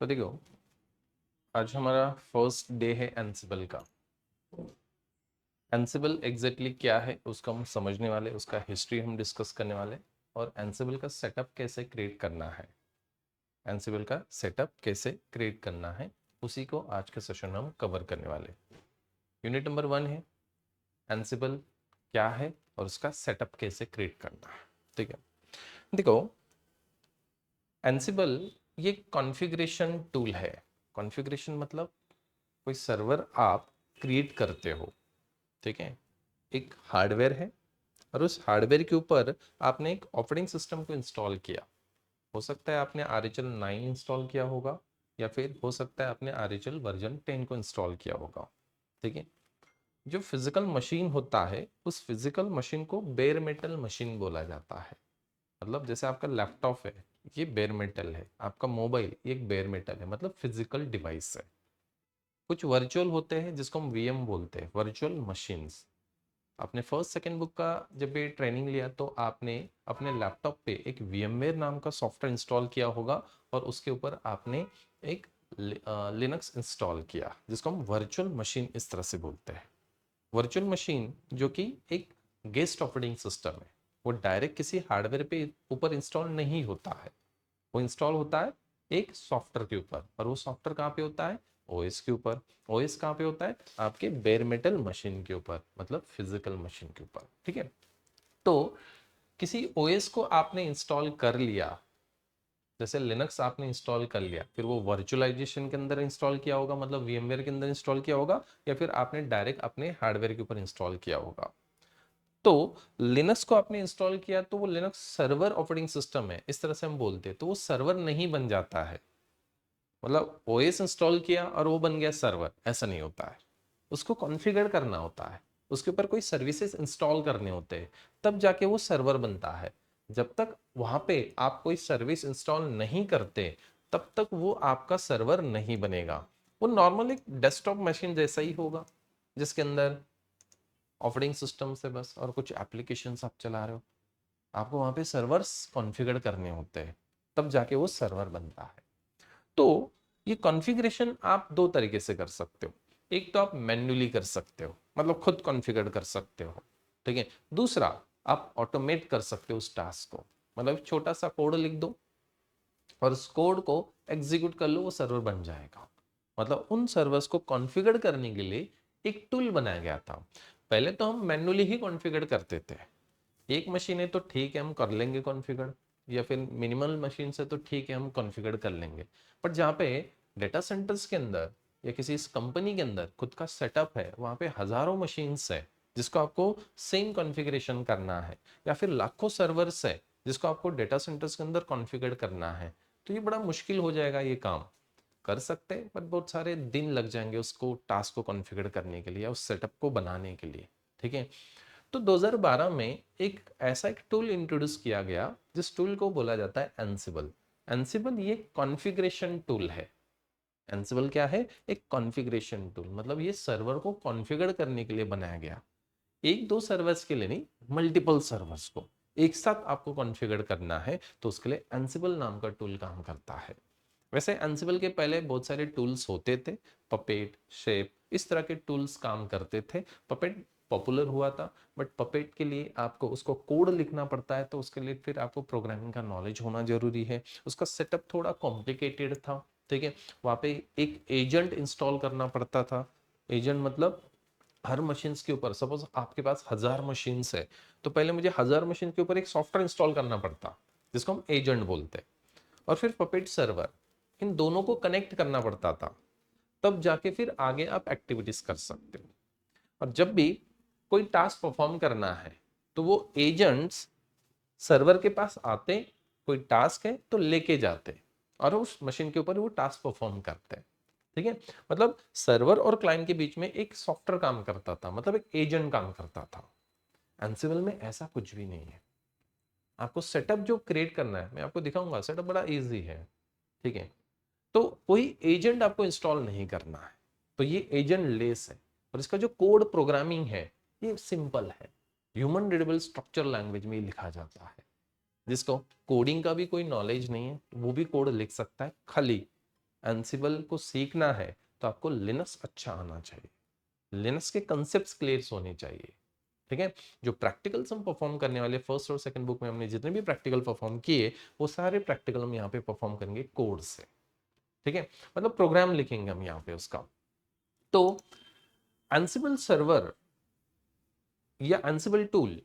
तो देखो, आज हमारा फर्स्ट डे है एंसिबल का। एंसिबल एग्जैक्टली क्या है उसको हम समझने वाले, उसका हिस्ट्री हम डिस्कस करने वाले, और एंसिबल का सेटअप कैसे क्रिएट करना है। एंसिबल का सेटअप कैसे क्रिएट करना है उसी को आज के सेशन में हम कवर करने वाले। यूनिट नंबर 1 है एंसिबल क्या है और उसका सेटअप कैसे क्रिएट करना है। ठीक है, देखो, एंसिबल ये कॉन्फ़िगरेशन टूल है। कॉन्फ़िगरेशन मतलब कोई सर्वर आप क्रिएट करते हो, ठीक है। एक हार्डवेयर है और उस हार्डवेयर के ऊपर आपने एक ऑपरेटिंग सिस्टम को इंस्टॉल किया। हो सकता है आपने RHEL 9 इंस्टॉल किया होगा, या फिर हो सकता है आपने RHEL वर्जन 10 को इंस्टॉल किया होगा, ठीक है। जो फिजिकल मशीन होता है उस फिजिकल मशीन को बेयर मेटल मशीन बोला जाता है। मतलब जैसे आपका लैपटॉप है, ये बेयर मेटल है, आपका मोबाइल ये एक बेयर मेटल है, मतलब फिजिकल डिवाइस है। कुछ वर्चुअल होते हैं जिसको हम VM बोलते हैं, वर्चुअल मशीन्स। आपने फर्स्ट सेकेंड बुक का जब ये ट्रेनिंग लिया तो आपने अपने लैपटॉप पे एक VMware नाम का सॉफ्टवेयर इंस्टॉल किया होगा, और उसके ऊपर आपने एक लिनक्स इंस्टॉल किया जिसको हम वर्चुअल मशीन इस तरह से बोलते हैं। वर्चुअल मशीन जो कि एक गेस्ट ऑपरेटिंग सिस्टम है, वो डायरेक्ट किसी हार्डवेयर पे ऊपर इंस्टॉल नहीं होता है। वो इंस्टॉल होता है एक सॉफ्टवेयर के ऊपर, और वो सॉफ्टवेयर कहाँ पे होता है? OS के ऊपर। OS कहाँ पे होता है? आपके बेयर मेटल मशीन के ऊपर, मतलब फिजिकल मशीन के ऊपर, ठीक है। तो किसी OS को आपने इंस्टॉल कर लिया, जैसे लिनक्स आपने इंस्टॉल कर लिया, फिर वो वर्चुअलाइजेशन के अंदर इंस्टॉल किया होगा, मतलब VMware के अंदर इंस्टॉल किया होगा, या फिर आपने डायरेक्ट अपने हार्डवेयर के ऊपर इंस्टॉल किया होगा। तो लिनक्स को आपने इंस्टॉल किया तो वो लिनक्स सर्वर ऑपरेटिंग सिस्टम है, इस तरह से हम बोलते हैं, तो वो सर्वर नहीं बन जाता है। मतलब OS इंस्टॉल किया और वो बन गया सर्वर, ऐसा नहीं होता है। उसको कॉन्फ़िगर करना होता है, उसके ऊपर कोई सर्विसेज इंस्टॉल करने होते हैं, तब जाके वो सर्वर बनता है। जब तक वहां पे आप कोई सर्विस इंस्टॉल नहीं करते तब तक वो आपका सर्वर नहीं बनेगा। वो नॉर्मल एक डेस्कटॉप मशीन जैसा ही होगा, जिसके अंदर ऑपरेटिंग सिस्टम से बस और कुछ एप्लीकेशंस आप चला रहे हो। आपको वहां पे सर्वर्स कॉन्फ़िगर करने होते हैं, तब जाके वो सर्वर बनता है। तो ये कॉन्फ़िगरेशन आप दो तरीके से कर सकते हो। एक तो आप मैन्युअली कर सकते हो, मतलब खुद कॉन्फ़िगर कर सकते हो, ठीक है। दूसरा, आप ऑटोमेट कर सकते हो उस टास्क को, मतलब छोटा सा कोड लिख दो और उस कोड को एग्जीक्यूट कर लो, वो सर्वर बन जाएगा। मतलब उन सर्वर्स को कॉन्फ़िगर करने के लिए एक टूल बनाया गया था। पहले तो हम मैन्युअली ही कॉन्फ़िगर करते थे। एक मशीन है तो ठीक है, हम कर लेंगे कॉन्फ़िगर, या फिर मिनिमल मशीन से तो ठीक है, हम कॉन्फ़िगर कर लेंगे। बट जहाँ पे डेटा सेंटर्स के अंदर या किसी इस कंपनी के अंदर खुद का सेटअप है, वहाँ पे हजारों मशीन्स है जिसको आपको सेम कॉन्फ़िगरेशन करना है, या फिर लाखों सर्वर्स है जिसको आपको डेटा सेंटर्स के अंदर कॉन्फ़िगर करना है, तो ये बड़ा मुश्किल हो जाएगा। ये काम कर सकते हैं बट बहुत सारे दिन लग जाएंगे उसको टास्क को कॉन्फ़िगर करने के लिए या उस सेटअप को बनाने के लिए, ठीक है। तो 2012 में एक ऐसा एक टूल इंट्रोड्यूस किया गया जिस टूल को बोला जाता है एंसिबल। एंसिबल ये कॉन्फ़िगरेशन टूल है। एंसिबल क्या है? एक कॉन्फ़िगरेशन टूल, मतलब ये सर्वर को कॉन्फ़िगर करने के लिए बनाया गया। एक दो सर्वर्स के लिए नहीं, मल्टीपल सर्वर्स को एक साथ आपको कॉन्फ़िगर करना है, तो उसके लिए एंसिबल नाम का टूल काम करता है। वैसे एंसिबल के पहले बहुत सारे टूल्स होते थे, पपेट, शेप, इस तरह के टूल्स काम करते थे। पपेट पॉपुलर हुआ था, बट पपेट के लिए आपको उसको कोड लिखना पड़ता है, तो उसके लिए फिर आपको प्रोग्रामिंग का नॉलेज होना जरूरी है। उसका सेटअप थोड़ा कॉम्प्लिकेटेड था, ठीक है। वहाँ पे एक एजेंट इंस्टॉल करना पड़ता था। एजेंट मतलब हर मशीन्स के ऊपर, सपोज आपके पास 1000 मशीन्स है, तो पहले मुझे 1000 मशीन के ऊपर एक सॉफ्टवेयर इंस्टॉल करना पड़ता, जिसको हम एजेंट बोलते हैं। और फिर पपेट सर्वर, इन दोनों को कनेक्ट करना पड़ता था, तब जाके फिर आगे आप एक्टिविटीज कर सकते हो। और जब भी कोई टास्क परफॉर्म करना है तो वो एजेंट्स सर्वर के पास आते, कोई टास्क है तो लेके जाते, और उस मशीन के ऊपर वो टास्क परफॉर्म करते हैं, ठीक है। मतलब सर्वर और क्लाइंट के बीच में एक सॉफ्टवेयर काम करता था, मतलब एक एजेंट काम करता था। एंसिबल में ऐसा कुछ भी नहीं है। आपको सेटअप जो क्रिएट करना है मैं आपको दिखाऊंगा, सेटअप बड़ा इजी है, ठीक है। तो कोई एजेंट आपको इंस्टॉल नहीं करना है, तो ये एजेंट लेस है। और इसका जो कोड प्रोग्रामिंग है ये सिंपल है, ह्यूमन रीडेबल स्ट्रक्चर लैंग्वेज में लिखा जाता है। जिसको कोडिंग का भी कोई नॉलेज नहीं है वो भी कोड लिख सकता है। खाली एंसिबल को सीखना है तो आपको लिनक्स अच्छा आना चाहिए, लिनक्स के कंसेप्ट्स क्लियर होने चाहिए। ठीक है, जो प्रैक्टिकल्स हम परफॉर्म करने वाले फर्स्ट और सेकंड बुक में हमने जितने भी प्रैक्टिकल परफॉर्म किए वो सारे प्रैक्टिकल हम यहाँ पे परफॉर्म करेंगे कोड से। ठीक है, मतलब प्रोग्राम लिखेंगे हम यहाँ पे उसका। तो एंसिबल सर्वर या एंसिबल टूल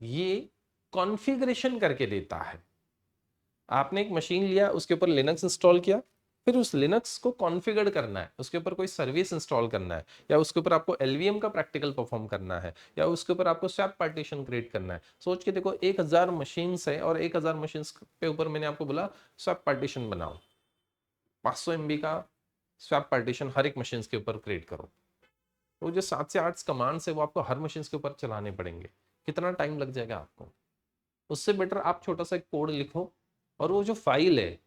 ये कॉन्फ़िगरेशन करके देता है। आपने एक मशीन लिया, उसके ऊपर लिनक्स इंस्टॉल किया, फिर उस लिनक्स को कॉन्फ़िगर करना है, उसके ऊपर कोई सर्विस इंस्टॉल करना है, या उसके ऊपर आपको एलवीएम का प्रैक्टिकल परफॉर्म करना है, या उसके ऊपर आपको स्वैप पार्टीशन क्रिएट करना है। सोच के देखो 1000 मशीन्स है और 1000 मशीन्स पे ऊपर मैंने आपको बोला स्वैप पार्टीशन बनाओ, 500 MB का स्वैप पार्टीशन हर एक मशीन के ऊपर क्रिएट करो। तो जो 7 से 8 कमांड्स है वो आपको हर मशीन के ऊपर चलाने पड़ेंगे, कितना टाइम लग जाएगा आपको। उससे बेटर आप छोटा सा एक कोड लिखो और वो जो फाइल है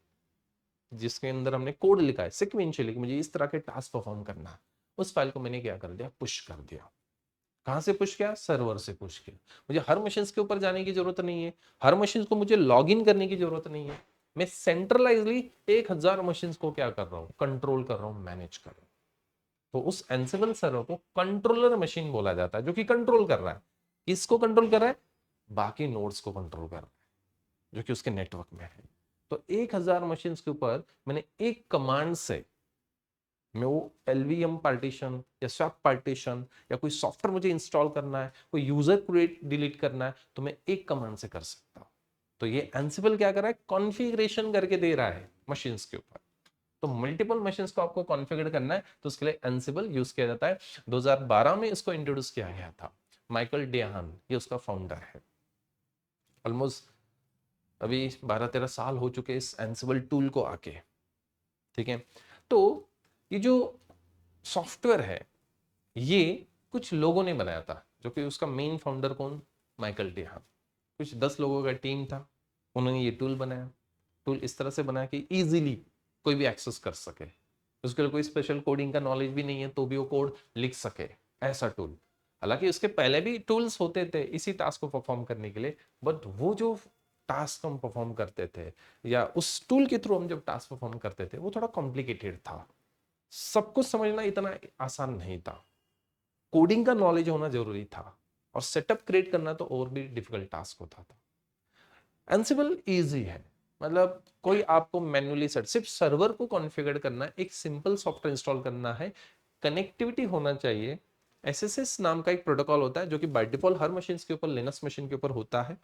जिसके अंदर हमने कोड लिखा है सिक्वेंशियली कि मुझे इस तरह के टास्क परफॉर्म करना है, उस फाइल को मैंने क्या कर दिया, पुश कर दिया। कहां से पुश किया, सर्वर से पुश किया। मुझे हर मशीन के ऊपर जाने की जरूरत नहीं है, हर मशीन को मुझे लॉग इन करने की जरूरत नहीं है। मैं सेंट्रलाइजली 1000 मशीन को क्या कर रहा हूं, कंट्रोल कर रहा हूं, मैनेज कर रहा हूं। तो उस एंसिबल सर्वर को कंट्रोलर मशीन बोला जाता है, जो कि कंट्रोल कर रहा है, किसको कंट्रोल कर रहा है, बाकी नोड्स को कंट्रोल कर रहा है जो कि उसके नेटवर्क में है। तो 1000 मशीन के ऊपर मैंने एक कमांड से मैं वो एलवीएम पार्टीशन या स्वैप पार्टीशन या कोई सॉफ्टवेयर मुझे इंस्टॉल करना है, कोई यूजर क्रिएट डिलीट करना है, तो मैं एक कमांड से कर सकता हूं। तो ये एंसिबल क्या कर रहा है, कॉन्फ़िगरेशन करके दे रहा है मशीन्स के ऊपर। तो मल्टीपल मशीन्स को आपको कॉन्फ़िगर करना है तो उसके लिए एंसिबल यूज किया जाता है। 2012 में इसको इंट्रोड्यूस किया गया था। माइकल डेहान ये उसका फाउंडर है। ऑलमोस्ट अभी 12-13 साल हो चुके इस एंसिबल टूल को आके। ठीक है, तो ये जो सॉफ्टवेयर है ये कुछ लोगों ने बनाया था, जो कि उसका मेन फाउंडर कौन, माइकल डेहान। कुछ 10 लोगों का टीम था, उन्होंने ये टूल बनाया। टूल इस तरह से बनाया कि इजीली कोई भी एक्सेस कर सके, उसके लिए कोई स्पेशल कोडिंग का नॉलेज भी नहीं है तो भी वो कोड लिख सके, ऐसा टूल। हालांकि उसके पहले भी टूल्स होते थे इसी टास्क को परफॉर्म करने के लिए, बट वो जो टास्क हम परफॉर्म करते थे या उस टूल के थ्रू हम जब टास्क परफॉर्म करते थे वो थोड़ा कॉम्प्लिकेटेड था, सब कुछ समझना इतना आसान नहीं था, कोडिंग का नॉलेज होना जरूरी था, और सेटअप क्रिएट करना तो और भी डिफिकल्ट टास्क होता था। एंसिबल इजी है, मतलब कोई आपको मैन्युअली सेट, सिर्फ सर्वर को कॉन्फ़िगर करना है, एक सिंपल सॉफ्टवेयर इंस्टॉल करना है, कनेक्टिविटी होना चाहिए। एसएसएस नाम का एक प्रोटोकॉल होता है जो कि बाय डिफॉल्ट हर मशीन के ऊपर, लिनक्स मशीन के ऊपर होता है।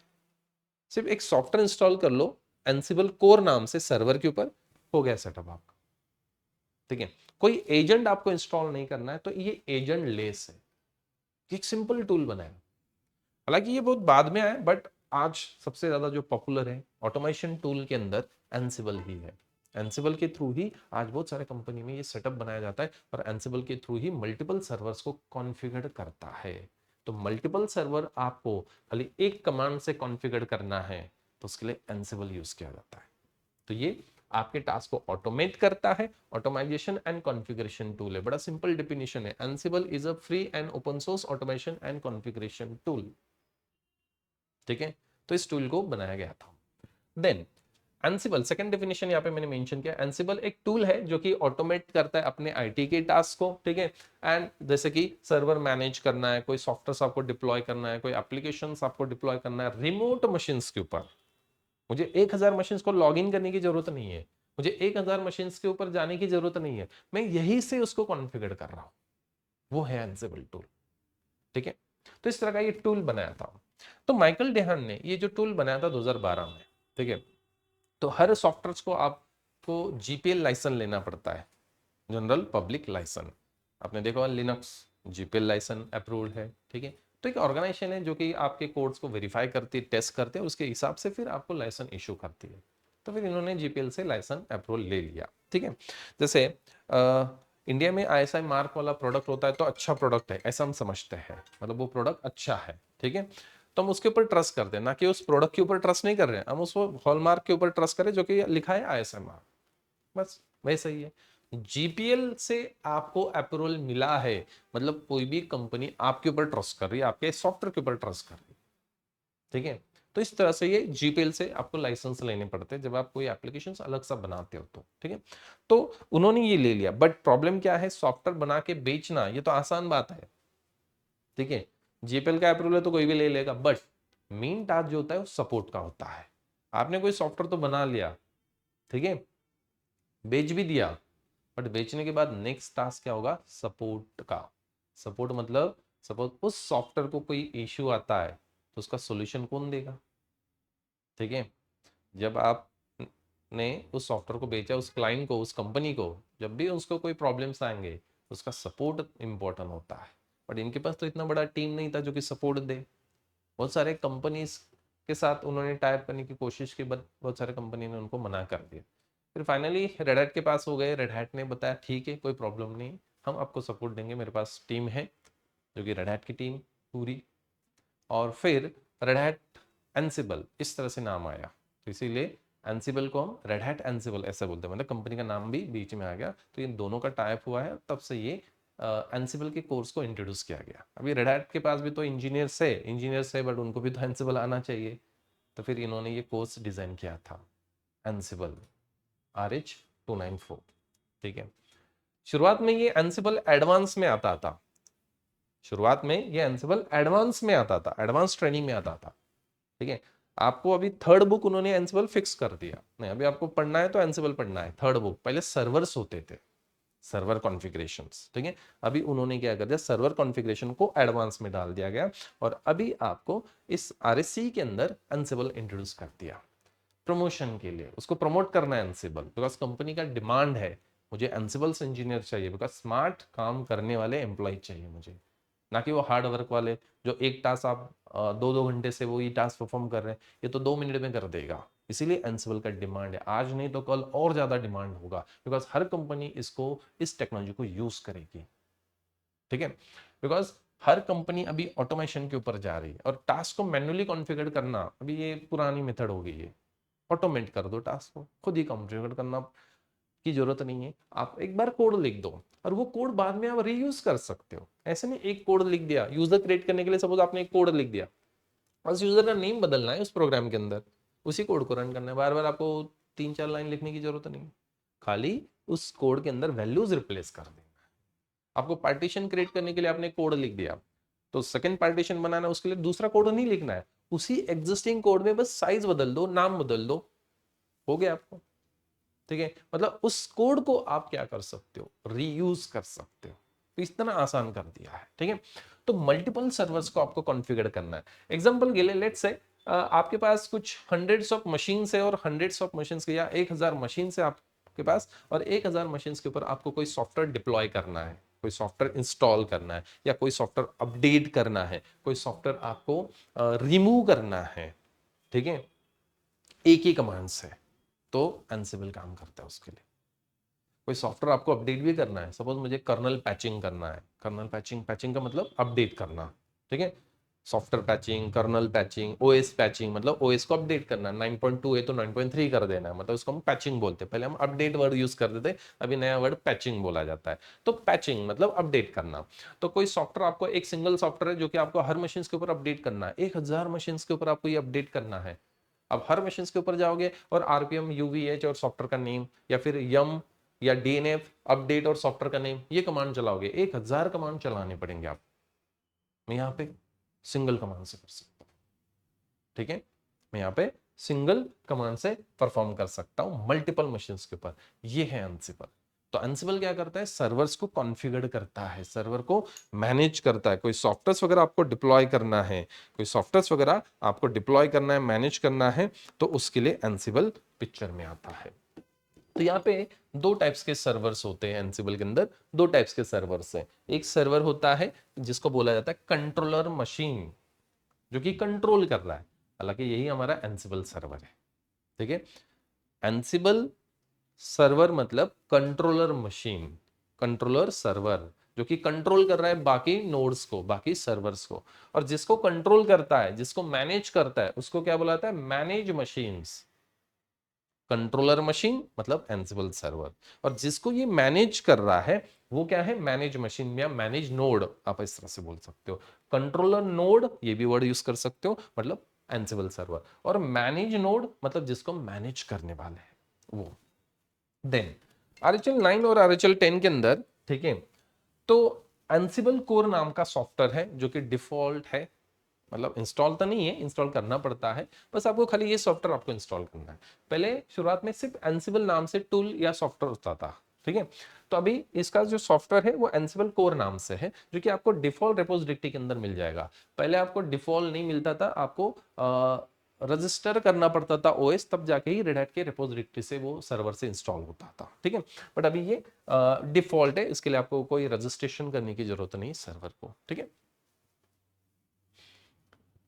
सिर्फ एक सॉफ्टवेयर इंस्टॉल कर लो एंसिबल कोर नाम से सर्वर के ऊपर, हो गया सेटअप आपका। ठीक है, कोई एजेंट आपको इंस्टॉल नहीं करना है, तो ये एजेंट लेस है, एक सिंपल टूल बनाया। हालांकि ये बहुत बाद में आया, बट आज सबसे ज्यादा जो पॉपुलर है ऑटोमेशन टूल के अंदर एंसिबल ही है। एंसिबल के थ्रू ही आज बहुत सारे कंपनी में ये सेटअप बनाया जाता है, और एंसिबल के थ्रू ही मल्टीपल सर्वर्स को कॉन्फ़िगर करता है। तो मल्टीपल सर्वर आपको खाली एक कमांड से कॉन्फ़िगर करना है तो उसके लिए एंसिबल यूज किया जाता है। तो ये आपके टास्क को ऑटोमेट करता है, ऑटोमाइजेशन एंड कॉन्फ़िगरेशन टूल है। बड़ा सिंपल डेफिनेशन है, Ansible is a free and open source automation and configuration tool. ठीक है, तो इस टूल को बनाया गया था। देन एंसिबल सेकंड डेफिनेशन यहाँ पे मैंने मेंशन किया, एंसिबल एक टूल है जो कि ऑटोमेट करता है अपने आईटी के टास्क को। ठीक है, एंड जैसे कि सर्वर मैनेज करना है, कोई सॉफ्टवेयर आपको डिप्लॉय करना है, कोई एप्लीकेशन आपको डिप्लॉय करना है रिमोट मशीन के ऊपर। मुझे 1000 मशीन को लॉग इन करने की जरूरत नहीं है, मुझे 1000 मशीन के ऊपर जाने की जरूरत नहीं है, मैं यही से उसको कॉन्फ़िगर कर रहा हूं, वो है एंसिबल टूल। ठीक है, तो इस तरह का ये टूल बनाया था। तो माइकल डेहान ने ये जो टूल बनाया था 2012 में। ठीक है, तो हर सॉफ्टवेयर को आपको जीपीएल लाइसेंस लेना पड़ता है, जनरल पब्लिक लाइसेंस। आपने देखा लिनक्स जीपीएल लाइसेंस अप्रूव्ड है। ठीक है, तो एक ऑर्गेनाइजेशन है जो कि आपके कोड्स को वेरीफाई करती है, टेस्ट करते हैं, उसके हिसाब से फिर आपको लाइसेंस इशू करती है। तो फिर इन्होंने जीपीएल से लाइसेंस अप्रूवल ले लिया। ठीक है, जैसे इंडिया में आईएसआई मार्क वाला प्रोडक्ट होता है तो अच्छा प्रोडक्ट है ऐसा हम समझते हैं, मतलब वो प्रोडक्ट अच्छा है। ठीक है, तो हम उसके ऊपर ट्रस्ट करते हैं, ना कि उस प्रोडक्ट के ऊपर ट्रस्ट नहीं कर रहे हैं, हम उसको हॉलमार्क के ऊपर ट्रस्ट करें जो कि लिखा है आईएसआई मार्क, बस वैसा ही है। जीपीएल से आपको अप्रूवल मिला है, मतलब कोई भी कंपनी आपके ऊपर ट्रस्ट कर रही है, आपके सॉफ्टवेयर के ऊपर ट्रस्ट कर रही है। ठीक है, तो इस तरह से ये जीपीएल से आपको लाइसेंस लेने पड़ते हैं जब आप कोई एप्लीकेशन अलग सा बनाते हो तो, ठीक है। तो उन्होंने ये ले लिया, बट प्रॉब्लम क्या है, सॉफ्टवेयर बना के बेचना ये तो आसान बात है, ठीक है, जीपीएल का अप्रूवल है तो कोई भी ले लेगा, बट मेन टास्क जो होता है वो सपोर्ट का होता है। आपने कोई सॉफ्टवेयर तो बना लिया, ठीक है, बेच भी दिया, बट बेचने के बाद नेक्स्ट टास्क क्या होगा, सपोर्ट का। सपोर्ट मतलब सपोज उस सॉफ्टवेयर को कोई इश्यू आता है तो उसका सॉल्यूशन कौन देगा, ठीक है। जब आप ने उस सॉफ्टवेयर को बेचा उस क्लाइंट को, उस कंपनी को, जब भी उसको कोई प्रॉब्लम्स आएंगे उसका सपोर्ट इंपॉर्टेंट होता है, बट इनके पास तो इतना बड़ा टीम नहीं था जो कि सपोर्ट दे। बहुत सारे कंपनीज के साथ उन्होंने टाइप करने की कोशिश की, बट बहुत सारे कंपनी ने उनको मना कर दिया। फिर फाइनली रेड हैट के पास हो गए, रेड हैट ने बताया ठीक है कोई प्रॉब्लम नहीं, हम आपको सपोर्ट देंगे, मेरे पास टीम है जो कि रेड हैट की टीम पूरी। और फिर रेड हैट एंसिबल इस तरह से नाम आया, तो इसीलिए एंसिबल को हम रेड हैट एंसिबल ऐसे बोलते हैं, मतलब कंपनी का नाम भी बीच में आ गया, तो इन दोनों का टाइप हुआ है, तब से ये एंसिबल के कोर्स को इंट्रोड्यूस किया गया। अभी रेड हैट के पास भी तो इंजीनियर्स है, बट उनको भी तो एंसिबल आना चाहिए, तो फिर इन्होंने ये कोर्स डिजाइन किया था, एंसिबल RH294, ठीक है। शुरुआत में ये एंसिबल एडवांस में आता था, शुरुआत में ये एंसिबल एडवांस में आता था, एडवांस ट्रेनिंग में आता था, ठीक है। आपको अभी थर्ड बुक उन्होंने एंसिबल फिक्स कर दिया, नहीं अभी आपको पढ़ना है तो एंसिबल पढ़ना है, थर्ड बुक। पहले सर्वर्स होते थे, सर्वर कॉन्फ़िगरेशंस, ठीक है, अभी उन्होंने क्या कर दिया, सर्वर कॉन्फ़िगरेशन को एडवांस में डाल दिया गया, और अभी आपको इस RSC के अंदर एंसिबल इंट्रोड्यूस कर दिया प्रमोशन के लिए, उसको प्रमोट करना है एंसिबल, बिकॉज कंपनी का डिमांड है मुझे एंसिबल्स इंजीनियर चाहिए, बिकॉज स्मार्ट काम करने वाले एम्प्लॉय चाहिए मुझे, ना कि वो हार्ड वर्क वाले जो एक टास्क आप 2-2 घंटे से वो ये टास्क परफॉर्म कर रहे हैं, ये तो 2 मिनट में कर देगा। इसीलिए एंसिबल का डिमांड है, आज नहीं तो कल और ज्यादा डिमांड होगा, बिकॉज हर कंपनी इसको, इस टेक्नोलॉजी को यूज करेगी, ठीक है। बिकॉज हर कंपनी अभी ऑटोमेशन के ऊपर जा रही है, और टास्क को मैन्युअली कॉन्फ़िगर करना अभी ये पुरानी मेथड हो गई है, ऑटोमेट कर दो टास्क को, खुद ही कॉन्फ़िगर करना की जरूरत नहीं है, आप एक बार कोड लिख दो और वो कोड बाद में आप रीयूज कर सकते हो। ऐसे नहीं एक कोड लिख दिया यूजर क्रिएट करने के लिए, सपोज आपने एक कोड लिख दिया, बस यूजर का नेम बदलना है उस प्रोग्राम के अंदर, उसी कोड को रन करना है, बार बार आपको 3-4 लाइन लिखने की जरूरत नहीं, खाली उस कोड के अंदर वैल्यूज रिप्लेस कर देना है। आपको पार्टीशन क्रिएट करने के लिए आपने कोड लिख दिया, तो सेकंड पार्टीशन बनाना है उसके लिए दूसरा कोड नहीं लिखना है, उसी एग्जिस्टिंग कोड में बस साइज बदल दो, नाम बदल दो, हो गया आपको, ठीक है। मतलब उस कोड को आप क्या कर सकते हो, रीयूज कर सकते हो, तो इस तरह आसान कर दिया है, ठीक है। तो मल्टीपल सर्वर्स को आपको कॉन्फ़िगर करना है। एग्जांपल के लिए लेट्स से आपके पास कुछ हंड्रेड्स ऑफ मशीन है, और हंड्रेड्स ऑफ मशीन के या 1000 मशीन है आपके पास, और 1000 मशीन के ऊपर आपको कोई सॉफ्टवेयर डिप्लॉय करना है, कोई सॉफ्टवेयर इंस्टॉल करना है, या कोई सॉफ्टवेयर अपडेट करना है, कोई सॉफ्टवेयर आपको रिमूव करना है, ठीक है, एक ही कमांड से, तो एंसिबल काम करता है उसके लिए। कोई सॉफ्टवेयर आपको अपडेट भी करना है, सपोज मुझे कर्नल पैचिंग करना है, कर्नल पैचिंग, पैचिंग का मतलब अपडेट करना, ठीक है, software patching, kernel patching, OS patching, मतलब ओएस को अपडेट करना, 9.2 है तो 9.3 कर देना है, मतलब उसको हम पैचिंग बोलते हैं, पहले हम अपडेट वर्ड यूज करते थे, अभी नया वर्ड पैचिंग बोला जाता है। तो पैचिंग मतलब अपडेट करना। तो कोई सॉफ्टवेयर आपको, एक सिंगल सॉफ्टवेयर है जो कि आपको हर मशीन के ऊपर अपडेट करना है, 1000 मशीन के ऊपर आपको ये अपडेट करना है। अब हर मशीन के ऊपर जाओगे और RPM, UVH और सॉफ्टवेयर का नेम, या फिर यम या DNF अपडेट और सॉफ्टवेयर का नेम, ये कमांड चलाओगे, 1000 कमांड चलाने पड़ेंगे आप, मैं यहाँ पे सिंगल कमांड से कर सकता हूँ, ठीक है, मैं यहाँ पे सिंगल कमांड से परफॉर्म कर सकता हूँ मल्टीपल मशीन के ऊपर। ये है एंसिबल। तो एंसिबल क्या करता है, सर्वर्स को कॉन्फ़िगर करता है, सर्वर को मैनेज करता है, कोई सॉफ्टवेयर वगैरह आपको डिप्लॉय करना है, कोई सॉफ्टवेयर वगैरह आपको डिप्लॉय करना है, मैनेज करना है, तो उसके लिए एंसिबल पिक्चर में आता है। तो यहाँ पे दो टाइप्स के सर्वर्स होते हैं एंसिबल के अंदर, दो टाइप्स के सर्वर्स हैं। एक सर्वर होता है जिसको बोला जाता है कंट्रोलर मशीन, जो कि कंट्रोल कर रहा है, हालांकि यही हमारा एंसिबल सर्वर है, ठीक है। एंसिबल सर्वर मतलब कंट्रोलर मशीन, कंट्रोलर सर्वर जो कि कंट्रोल कर रहा है बाकी नोड्स को, बाकी सर्वर्स को, और जिसको कंट्रोल करता है, जिसको मैनेज करता है, उसको क्या बुलाता है, मैनेज मशीन्स। कंट्रोलर मशीन मतलब एंसिबल सर्वर, और जिसको ये मैनेज कर रहा है वो क्या है, मैनेज मशीन या मैनेज नोड, आप इस तरह से बोल सकते हो। कंट्रोलर नोड ये भी वर्ड यूज कर सकते हो, मतलब एंसिबल सर्वर। और मैनेज नोड मतलब जिसको मैनेज करने वाले हैं वो। देन आरएचएल 9 और आरएचएल 10 के अंदर, ठीक है, तो एंसिबल कोर नाम का सॉफ्टवेयर है जो कि डिफॉल्ट है, मतलब इंस्टॉल तो नहीं है, इंस्टॉल करना पड़ता है, बस आपको खाली ये सॉफ्टवेयर आपको इंस्टॉल करना है। पहले शुरुआत में सिर्फ एंसिबल नाम से टूल या सॉफ्टवेयर होता था, ठीक है। तो अभी इसका जो सॉफ्टवेयर है वो एंसिबल कोर नाम से है, जो कि आपको डिफॉल्ट रिपोजिटरी के अंदर मिल जाएगा। पहले आपको डिफॉल्ट नहीं मिलता था, आपको रजिस्टर करना पड़ता था ओएस, तब जाके ही रेड हैट के रिपोजिटरी से वो सर्वर से इंस्टॉल होता था, ठीक है। बट अभी ये डिफॉल्ट है, इसके लिए आपको कोई रजिस्ट्रेशन करने की जरूरत नहीं सर्वर को, ठीक है।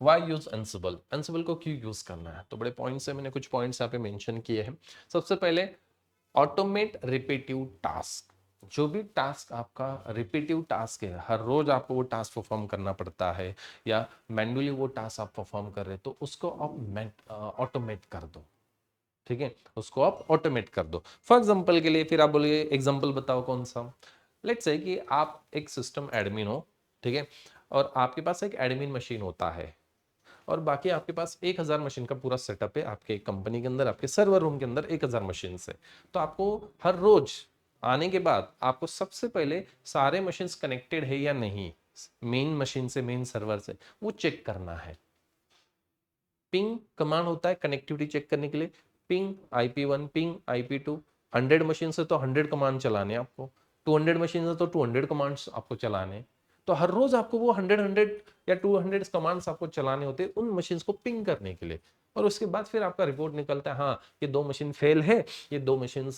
वाई यूज एंसिबल, एंसिबल को क्यों यूज करना है, तो बड़े पॉइंट्स है, मैंने कुछ पॉइंट्स यहाँ पे मेंशन किए हैं। सबसे पहले ऑटोमेट रिपीटिव टास्क। जो भी टास्क आपका रिपीटिव टास्क है, हर रोज आपको वो टास्क परफॉर्म करना पड़ता है या मैन्युअली वो टास्क आप परफॉर्म कर रहे हैं, तो उसको आप ऑटोमेट कर दो, ठीक है, उसको आप ऑटोमेट कर दो। फॉर एग्जांपल के लिए फिर आप बोलिए एग्जांपल बताओ कौन सा। लेट्स से कि आप एक सिस्टम एडमिन हो, ठीक है, और आपके पास एक एडमिन मशीन होता है और बाकी आपके पास 1000 मशीन का पूरा सेटअप है आपके कंपनी के अंदर, आपके सर्वर रूम के अंदर 1000 मशीन है। तो आपको हर रोज आने के बाद आपको सबसे पहले सारे मशीन कनेक्टेड है या नहीं, मेन मशीन से, मेन सर्वर से, वो चेक करना है। पिंग कमांड होता है कनेक्टिविटी चेक करने के लिए, ping IP1, ping IP2। 100 machine से तो 100 कमांड चलाने आपको, 200 मशीन से तो 200 कमांड्स आपको चलाने। तो हर रोज आपको वो 100 या 200 कमांड्स आपको चलाने होते हैं उन मशीन को पिंग करने के लिए। और उसके बाद फिर आपका रिपोर्ट निकलता है, हाँ ये 2 मशीन फेल है, ये 2 मशीन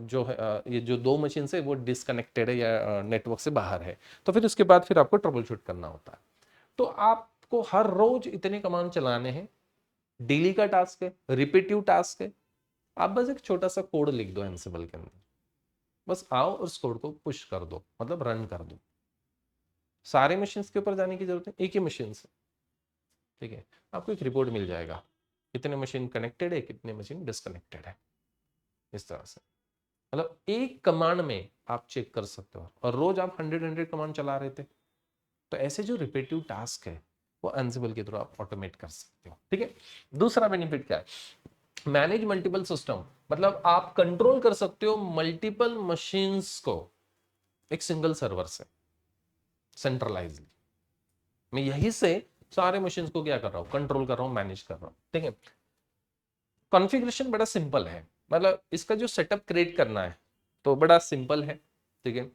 जो है ये जो 2 मशीन है वो डिसकनेक्टेड है या नेटवर्क से बाहर है। तो फिर उसके बाद फिर आपको ट्रबल शूट करना होता है। तो आपको हर रोज इतने कमांड चलाने हैं, डेली का टास्क है, रिपीटिव टास्क है। आप बस एक छोटा सा कोड लिख दो एंसिबल के अंदर, बस आओ और उस कोड को पुश कर दो, मतलब रन कर दो। सारे मशीन के ऊपर जाने की जरूरत है, एक ही मशीन से, ठीक है। आपको एक रिपोर्ट मिल जाएगा, कितने मशीन कनेक्टेड है, कितने मशीन डिसकनेक्टेड है, इस तरह से। मतलब एक कमांड में आप चेक कर सकते हो, और रोज आप 100 कमांड चला रहे थे, तो ऐसे जो रिपीटिव टास्क है वो एंसिबल के थ्रू आप ऑटोमेट कर सकते हो, ठीक है। दूसरा बेनिफिट क्या है, मैनेज मल्टीपल सिस्टम, मतलब आप कंट्रोल कर सकते हो मल्टीपल मशीन्स को एक सिंगल सर्वर से सेंट्रलाइज्ड। मैं यही से सारे मशीन्स को क्या कर रहा हूं, कंट्रोल कर रहा हूं, मैनेज कर रहा हूं, ठीक है। कॉन्फ़िगरेशन बड़ा सिंपल है, मतलब इसका जो सेटअप क्रिएट करना है तो बड़ा सिंपल है, ठीक है।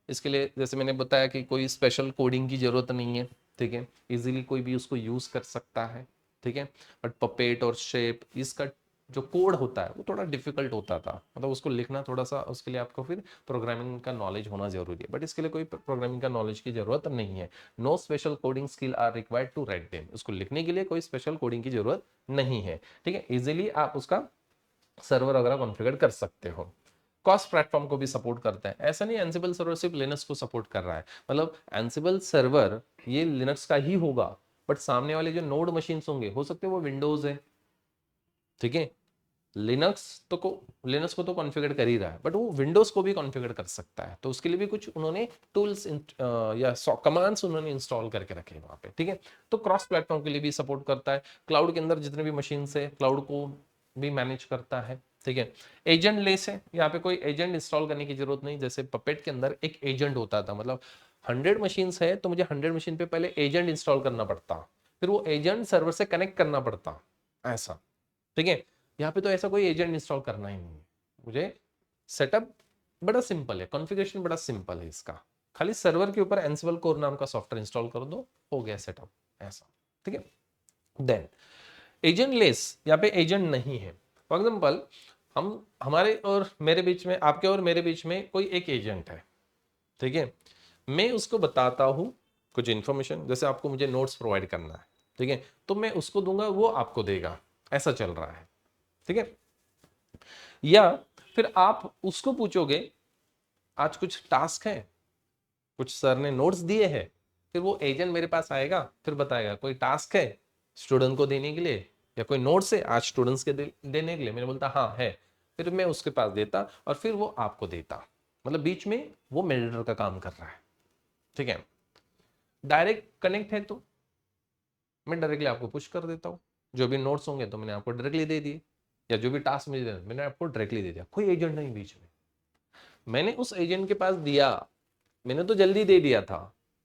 इसके लिए जैसे मैंने बताया कि कोई स्पेशल कोडिंग की जरूरत नहीं है, ठीक है, इजीली कोई भी उसको यूज कर सकता है, ठीक है। बट पपेट और शेप, इसका जो कोड होता है वो थोड़ा डिफिकल्ट होता था, मतलब उसको लिखना थोड़ा सा, उसके लिए आपको फिर प्रोग्रामिंग का नॉलेज होना जरूरी है, बट इसके लिए कोई प्रोग्रामिंग का नॉलेज की जरूरत नहीं है। No special coding skill are required to write them, उसको लिखने के लिए कोई स्पेशल कोडिंग की जरूरत नहीं है, ठीक है। इजीली आप उसका सर्वर वगैरह कॉन्फ़िगर कर सकते हो। कॉस्ट प्लेटफॉर्म को भी सपोर्ट करता है, ऐसा नहीं एंसिबल सर्वर सिर्फ लिनक्स को सपोर्ट कर रहा है, मतलब एंसिबल सर्वर ये लिनक्स का ही होगा, बट सामने वाले जो नोड मशीन्स होंगे हो सकते हैं वो विंडोज है, ठीक है। लिनक्स को तो कॉन्फ़िगर कर ही रहा है, बट वो विंडोज को भी कॉन्फ़िगर कर सकता है, तो उसके लिए भी कुछ उन्होंने टूल्स या कमांड्स उन्होंने इंस्टॉल करके रखे हैं वहां पे, ठीक है। तो क्रॉस प्लेटफॉर्म के लिए भी सपोर्ट करता है, क्लाउड के अंदर जितने भी मशीन है क्लाउड को भी मैनेज करता है, ठीक है। एजेंट लेस है, यहाँ पे कोई एजेंट इंस्टॉल करने की जरूरत नहीं, जैसे पपेट के अंदर एक एजेंट होता था, मतलब 100 मशीन है तो मुझे 100 मशीन पे पहले एजेंट इंस्टॉल करना पड़ता, फिर वो एजेंट सर्वर से कनेक्ट करना पड़ता, ऐसा, ठीक है। यहाँ पे तो ऐसा कोई एजेंट इंस्टॉल करना ही नहीं है मुझे। सेटअप बड़ा सिंपल है, कॉन्फ़िगरेशन बड़ा सिंपल है इसका, खाली सर्वर के ऊपर एंसिबल कोर नाम का सॉफ्टवेयर इंस्टॉल कर दो, हो गया सेटअप, ऐसा, ठीक है। देन एजेंट लेस, यहाँ पे एजेंट नहीं है। फॉर एग्जाम्पल हमारे और मेरे बीच में, आपके और मेरे बीच में कोई एक एजेंट है, ठीक है। मैं उसको बताता हूँ कुछ इंफॉर्मेशन, जैसे आपको मुझे नोट्स प्रोवाइड करना है, ठीक है, तो मैं उसको दूंगा, वो आपको देगा, ऐसा चल रहा है, ठीक है। या फिर आप उसको पूछोगे आज कुछ टास्क है, कुछ सर ने नोट्स दिए हैं, फिर वो एजेंट मेरे पास आएगा, फिर बताएगा कोई टास्क है स्टूडेंट को देने के लिए, या कोई नोट्स है आज स्टूडेंट्स के देने के लिए, मैंने बोलता हाँ है, फिर मैं उसके पास देता और फिर वो आपको देता, मतलब बीच में वो मेडिएटर का काम कर रहा है, ठीक है। डायरेक्ट कनेक्ट है तो मैं डायरेक्टली आपको पुश कर देता हूँ। जो भी नोट्स होंगे तो मैंने आपको डायरेक्टली दे दिए, या जो भी टास्क मुझे देना मैंने आपको डायरेक्टली दे दिया, कोई एजेंट नहीं बीच में। मैंने उस एजेंट के पास दिया, मैंने तो जल्दी दे दिया था,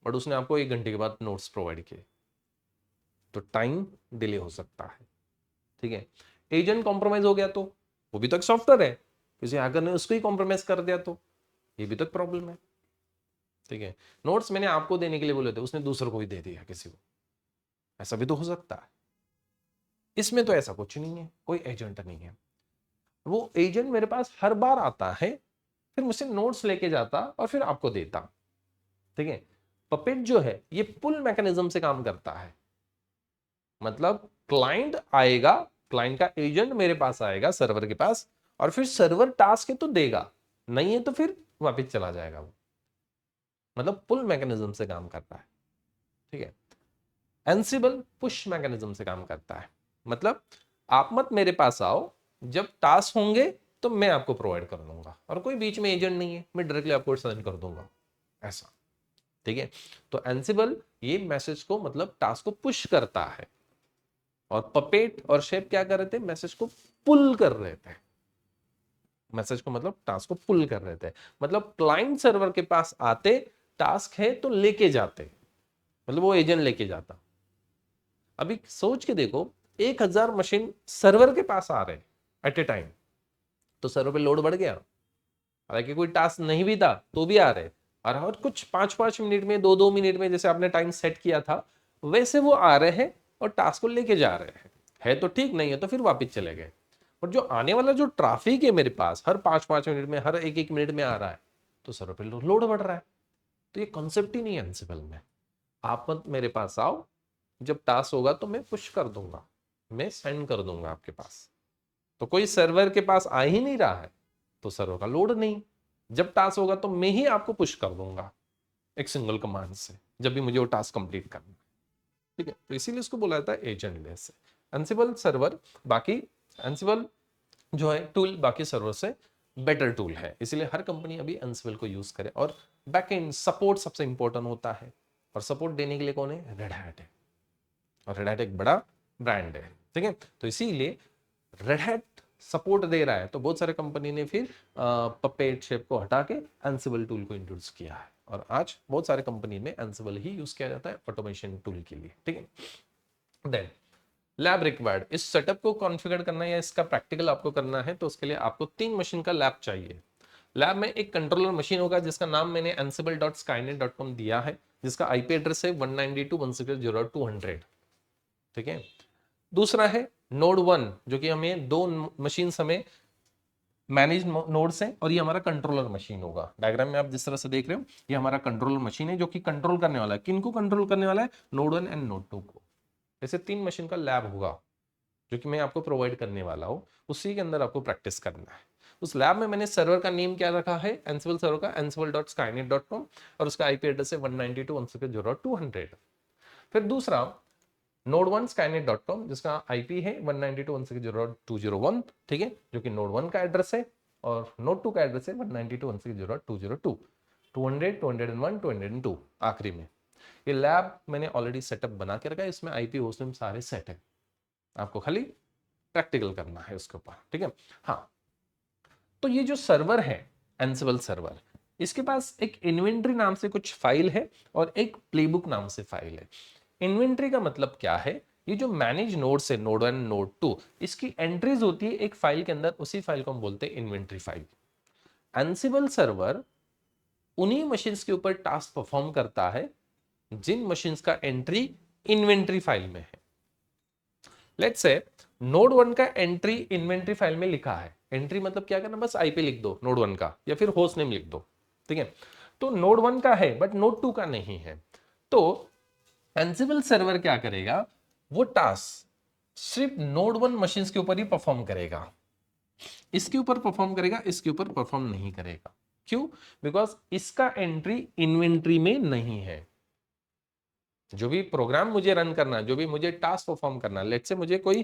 बट उसने आपको 1 घंटे के बाद नोट्स प्रोवाइड किए, तो टाइम डिले हो सकता है। ठीक है, एजेंट कॉम्प्रोमाइज हो गया तो वो भी तो एक सॉफ्टवेयर है, किसी हैकर ने उसको ही कॉम्प्रोमाइज कर दिया तो ये भी तो एक प्रॉब्लम है। ठीक है, नोट्स मैंने आपको देने के लिए बोले थे, उसने दूसरे को ही दे दिया किसी को, ऐसा भी तो हो सकता है। इसमें तो ऐसा कुछ नहीं है, कोई एजेंट नहीं है। वो एजेंट मेरे पास हर बार आता है, फिर मुझसे नोट्स लेके जाता और फिर आपको देता। ठीक है, पपेट जो है ये पुल मैकेनिज्म से काम करता है, मतलब क्लाइंट आएगा, क्लाइंट का एजेंट मेरे पास आएगा सर्वर के पास, और फिर सर्वर टास्क है तो देगा, नहीं है तो फिर वापस चला जाएगा वो, मतलब पुल मैकेनिज्म से काम करता है। ठीक है, एंसिबल पुश मैकेनिज्म से काम करता है, मतलब आप मत मेरे पास आओ, जब टास्क होंगे तो मैं आपको प्रोवाइड कर दूंगा, और कोई बीच में एजेंट नहीं है, मैं डायरेक्टली आपको सेंड कर दूंगा, ऐसा। ठीक है, तो एंसिबल ये मैसेज को मतलब टास्क को पुश करता है, और पपेट और शेप क्या कर रहे थे, मैसेज को पुल कर रहे थे, मैसेज को मतलब टास्क को पुल कर रहे थे, मतलब क्लाइंट सर्वर के पास आते, टास्क है तो लेके जाते, मतलब वो एजेंट लेके जाता। अभी सोच के देखो, 1000 मशीन सर्वर के पास आ रहे एट ए टाइम, तो सर्वर पे लोड बढ़ गया, हालांकि कोई टास्क नहीं भी था तो भी आ रहे, और कुछ 5-5 मिनट में, 2-2 मिनट में, जैसे आपने टाइम सेट किया था वैसे वो आ रहे हैं और टास्क को लेके जा रहे हैं, है तो ठीक, नहीं है तो फिर वापस चले गए। और जो आने वाला जो ट्रैफिक है मेरे पास, हर 5-5 मिनट में, हर 1-1 मिनट में आ रहा है, तो सर्वर पे लोड बढ़ रहा है, तो ये कॉन्सेप्ट ही नहीं है एंसिबल में। आप मत मेरे पास आओ, जब टास्क होगा तो मैं पुश कर दूंगा, मैं सेंड कर दूंगा आपके पास, तो कोई सर्वर के पास आ ही नहीं रहा है, तो सर्वर का लोड नहीं, जब टास्क होगा तो मैं ही आपको पुश कर दूंगा एक सिंगल कमांड से, जब भी मुझे वो टास्क कंप्लीट करना है। ठीक है, तो इसीलिए इसको बोला जाता है एजेंट लेस एंसिबल सर्वर। बाकी एंसिबल जो है टूल बाकी सर्वर से बेटर टूल है, इसीलिए हर कंपनी अभी एंसिबल को यूज करे। और बैकएंड सपोर्ट सबसे इंपॉर्टेंट होता है, और सपोर्ट देने के लिए कौन है, रेड हैट है, और रेड हैट एक बड़ा ब्रांड है। ठीक है, तो इसीलिए रेड हैट सपोर्ट दे रहा है, तो बहुत सारे कंपनी ने फिर पपेट शेप को हटा के एंसिबल टूल को इंट्रोड्यूस किया है, और आज बहुत सारे कंपनी में एंसिबल ही यूज किया जाता है ऑटोमेशन टूल के लिए। ठीक है, देन लैब रिक्वायर्ड, इस सेटअप को कॉन्फ़िगर करना या इसका प्रैक्टिकल आपको करना है, तो उसके लिए आपको 3 मशीन का लैब चाहिए। लैब में एक कंट्रोलर मशीन होगा जिसका नाम मैंने ansible.skynet.com दिया है, जिसका आईपी एड्रेस है 192.168.200। ठीक है, दूसरा है नोड 1, जो कि हमें 2 मशीन हमें मैनेज नोड्स हैं, और ये हमारा कंट्रोलर मशीन होगा। डायग्राम में आप जिस तरह से देख रहे हो, ये हमारा कंट्रोलर मशीन है जो कि कंट्रोल करने वाला है, किनको कंट्रोल करने वाला है, नोड 1 एंड नोड 2 को। ऐसे 3 मशीन का लैब होगा जो कि मैं आपको प्रोवाइड करने वाला हूँ, उसी के अंदर आपको प्रैक्टिस करना है। उस लैब में मैंने सर्वर का नेम क्या रखा है, एंसिबल सर्वर का ansible.skynet.com, और उसका आईपी एड्रेस है 192.168.200। फिर दूसरा नोड 1 skynet.com, जिसका आईपी है 192.168.201। ठीक है, जो कि नोड 1 का एड्रेस है, और नोड 2 का एड्रेस है 192.168.202, 200, 201, 202 आखिरी में। ये लैब मैंने ऑलरेडी सेटअप बना के रखा है, इसमें आईपी होस्ट नेम सारे सेट है, आपको खाली प्रैक्टिकल करना है उसके ऊपर। ठीक है, हाँ, तो ये जो सर्वर है एंसिबल सर्वर, इसके पास एक इन्वेंट्री नाम से कुछ फाइल है, और एक प्लेबुक नाम से फाइल है। इन्वेंट्री का मतलब क्या है, ये जो मैनेज नोड्स है, नोड 1 नोड 2, इसकी एंट्रीज होती है एक फाइल के अंदर, उसी फाइल को हम बोलते हैं इन्वेंट्री फाइल। एंसिबल सर्वर उन्हीं मशीन्स के ऊपर टास्क परफॉर्म करता है जिन मशीन्स का एंट्री इन्वेंट्री फाइल में है। लेट्स से नोड 1 का एंट्री इन्वेंट्री फाइल में लिखा है, एंट्री मतलब क्या करना, बस आईपी लिख दो नोड 1 का, या फिर होस्ट नेम लिख दो। ठीक है, तो नोड 1 का है बट नोड 2 का नहीं है, तो एंसिबल सर्वर क्या करेगा, वो टास्क सिर्फ नोड 1 मशीन्स के ऊपर ही परफॉर्म करेगा, इसके ऊपर परफॉर्म करेगा, इसके ऊपर परफॉर्म नहीं करेगा। क्यों, बिकॉज इसका एंट्री इन्वेंट्री में नहीं है। जो भी प्रोग्राम मुझे रन करना है, जो भी मुझे टास्क परफॉर्म करना है, लेट्स से मुझे कोई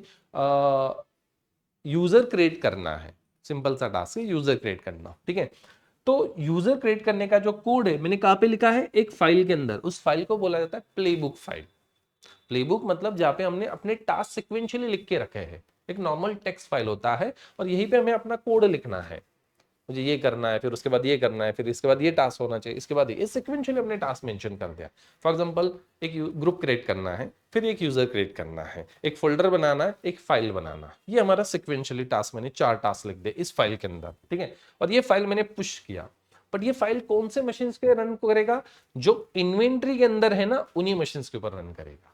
यूजर क्रिएट करना है, सिंपल सा टास्क है यूजर क्रिएट करना। ठीक है, तो यूजर क्रिएट करने का जो कोड है मैंने कहां पे लिखा है, एक फाइल के अंदर, उस फाइल को बोला जाता है प्लेबुक फाइल। प्लेबुक मतलब जहाँ पे हमने अपने टास्क सिक्वेंशियली लिख के रखे हैं। एक नॉर्मल टेक्स्ट फाइल होता है और यहीं पे हमें अपना कोड लिखना है, मुझे ये करना है, फिर उसके बाद ये करना है, फिर इसके बाद ये टास्क होना चाहिए, इसके बाद ये सिक्वेंशियली हमने टास्क मेंशन कर दिया। फॉर एग्जांपल एक ग्रुप क्रिएट करना है, फिर एक यूजर क्रिएट करना है, एक फोल्डर बनाना है, एक फाइल बनाना, ये हमारा सिक्वेंशियली टास्क, मैंने 4 टास्क लिख दिए इस फाइल के अंदर, ठीक है। और ये फाइल मैंने पुश किया, बट ये फाइल कौन से मशीन पे रन करेगा? जो इन्वेंट्री के अंदर है ना, उन्हीं मशीन के ऊपर रन करेगा।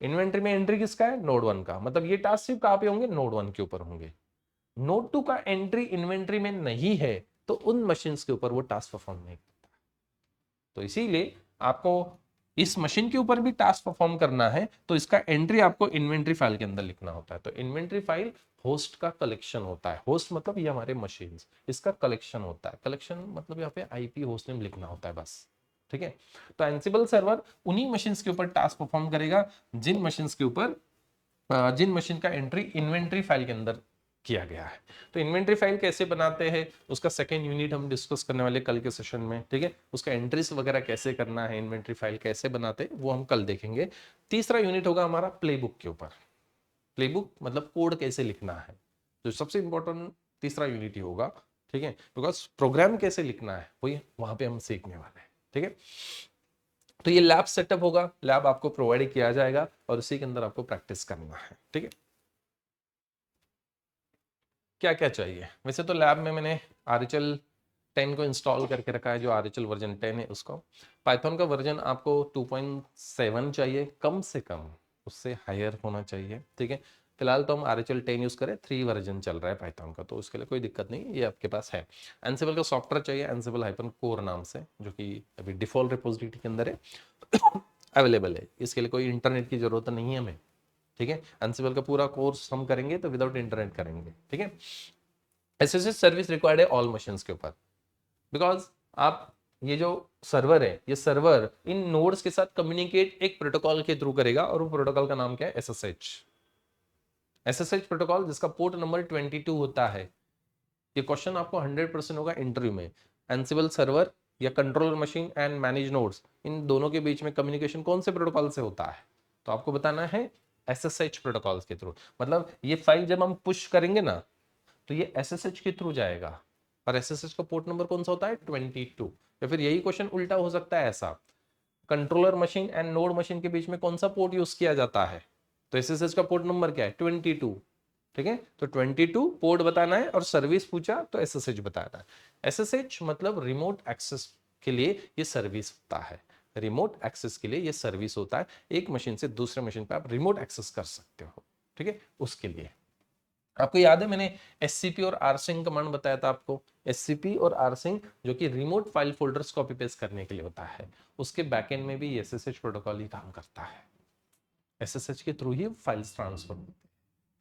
इन्वेंट्री में एंट्री किसका है? नोड 1 का, मतलब ये टास्क सिर्फ कहां पे होंगे? नोड 1 के ऊपर होंगे। नोड 2 का एंट्री इन्वेंट्री में नहीं है तो उन मशीन्स के ऊपर वो टास्क परफॉर्म नहीं करता। तो इसीलिए आपको इस मशीन के ऊपर भी टास्क परफॉर्म करना है तो इसका एंट्री आपको इन्वेंट्री फाइल के अंदर लिखना होता है। तो इन्वेंट्री फाइल होस्ट का कलेक्शन होता है। होस्ट मतलब ये हमारे मशीन्स, इसका कलेक्शन होता है। कलेक्शन मतलब यहाँ पे आईपी होस्ट नेम लिखना होता है बस, ठीक है। तो एंसिबल सर्वर उन्हीं मशीन्स के ऊपर टास्क परफॉर्म करेगा जिन मशीन्स के ऊपर जिन मशीन का एंट्री इन्वेंट्री फाइल के अंदर किया गया है। तो इन्वेंट्री फाइल कैसे बनाते हैं उसका सेकेंड यूनिट हम डिस्कस करने वाले कल के सेशन में, ठीक है। उसका एंट्रीज वगैरह कैसे करना है, इन्वेंट्री फाइल कैसे बनाते हैं वो हम कल देखेंगे। तीसरा यूनिट होगा हमारा प्लेबुक के ऊपर। प्लेबुक मतलब कोड कैसे लिखना है, तो सबसे इंपॉर्टेंट तीसरा यूनिट ही होगा, ठीक है। बिकॉज प्रोग्राम कैसे लिखना है वही वहां पे हम सीखने वाले हैं, ठीक है। तो ये लैब सेटअप होगा, लैब आपको प्रोवाइड किया जाएगा और उसी के अंदर आपको प्रैक्टिस करना है, ठीक है। क्या क्या चाहिए? वैसे तो लैब में मैंने RHL 10 को इंस्टॉल करके रखा है, जो RHL वर्जन 10 है उसको। पाइथन का वर्जन आपको 2.7 चाहिए कम से कम, उससे हायर होना चाहिए, ठीक है। फिलहाल तो हम RHL 10 यूज करें, 3 वर्जन चल रहा है पाइथन का, तो उसके लिए कोई दिक्कत नहीं, ये आपके पास है। एंसिबल का सॉफ्टवेयर चाहिए, एंसिबल हाइपन कोर नाम से, जो कि अभी डिफॉल्ट रिपोजिटरी के अंदर है अवेलेबल है। इसके लिए कोई इंटरनेट की जरूरत नहीं है हमें, ठीक है। एंसिबल का पूरा कोर्स हम करेंगे तो विदाउट इंटरनेट करेंगे, ठीक है। एसएसएच सर्विस रिक्वायर्ड है ऑल मशीन्स के ऊपर, बिकॉज आप ये जो सर्वर है, ये सर्वर इन नोड्स के साथ कम्युनिकेट एक प्रोटोकॉल के थ्रू करेगा और वो प्रोटोकॉल का नाम क्या है? एसएसएच। एसएसएच प्रोटोकॉल जिसका पोर्ट नंबर 22 होता है। ये क्वेश्चन आपको 100% होगा इंटरव्यू में। एंसिबल सर्वर या controller machine and manage nodes, इन दोनों के बीच में कम्युनिकेशन कौन से प्रोटोकॉल से होता है? तो आपको बताना है एसएसएच प्रोटोकॉल के थ्रू। मतलब ये फाइल जब हम पुश करेंगे ना तो ये एसएसएच के थ्रू जाएगा, और एसएसएच का पोर्ट नंबर कौन सा होता है? 22। या फिर यही क्वेश्चन उल्टा हो सकता है ऐसा, controller machine and node machine के बीच में कौन सा पोर्ट यूज किया जाता है? तो एसएसएच का पोर्ट नंबर क्या है? 22, ठीक है। तो 22 पोर्ट बताना है और सर्विस पूछा तो एसएसएच बताना है। एसएसएच मतलब रिमोट एक्सेस के लिए ये सर्विस होता है। रिमोट एक्सेस के लिए ये सर्विस होता है, एक मशीन से दूसरे मशीन पे आप रिमोट एक्सेस कर सकते हो, ठीक है, उसके लिए। आपको याद है मैंने एससीपी और आरसिंग कमांड बताया था आपको। एससीपी और आरसिंग जो कि remote file folders copy paste करने के लिए होता है, उसके बैकएंड में भी एसएसएच प्रोटोकॉल ही काम करता है। एसएसएच के थ्रू ही फाइल्स ट्रांसफर होते हैं,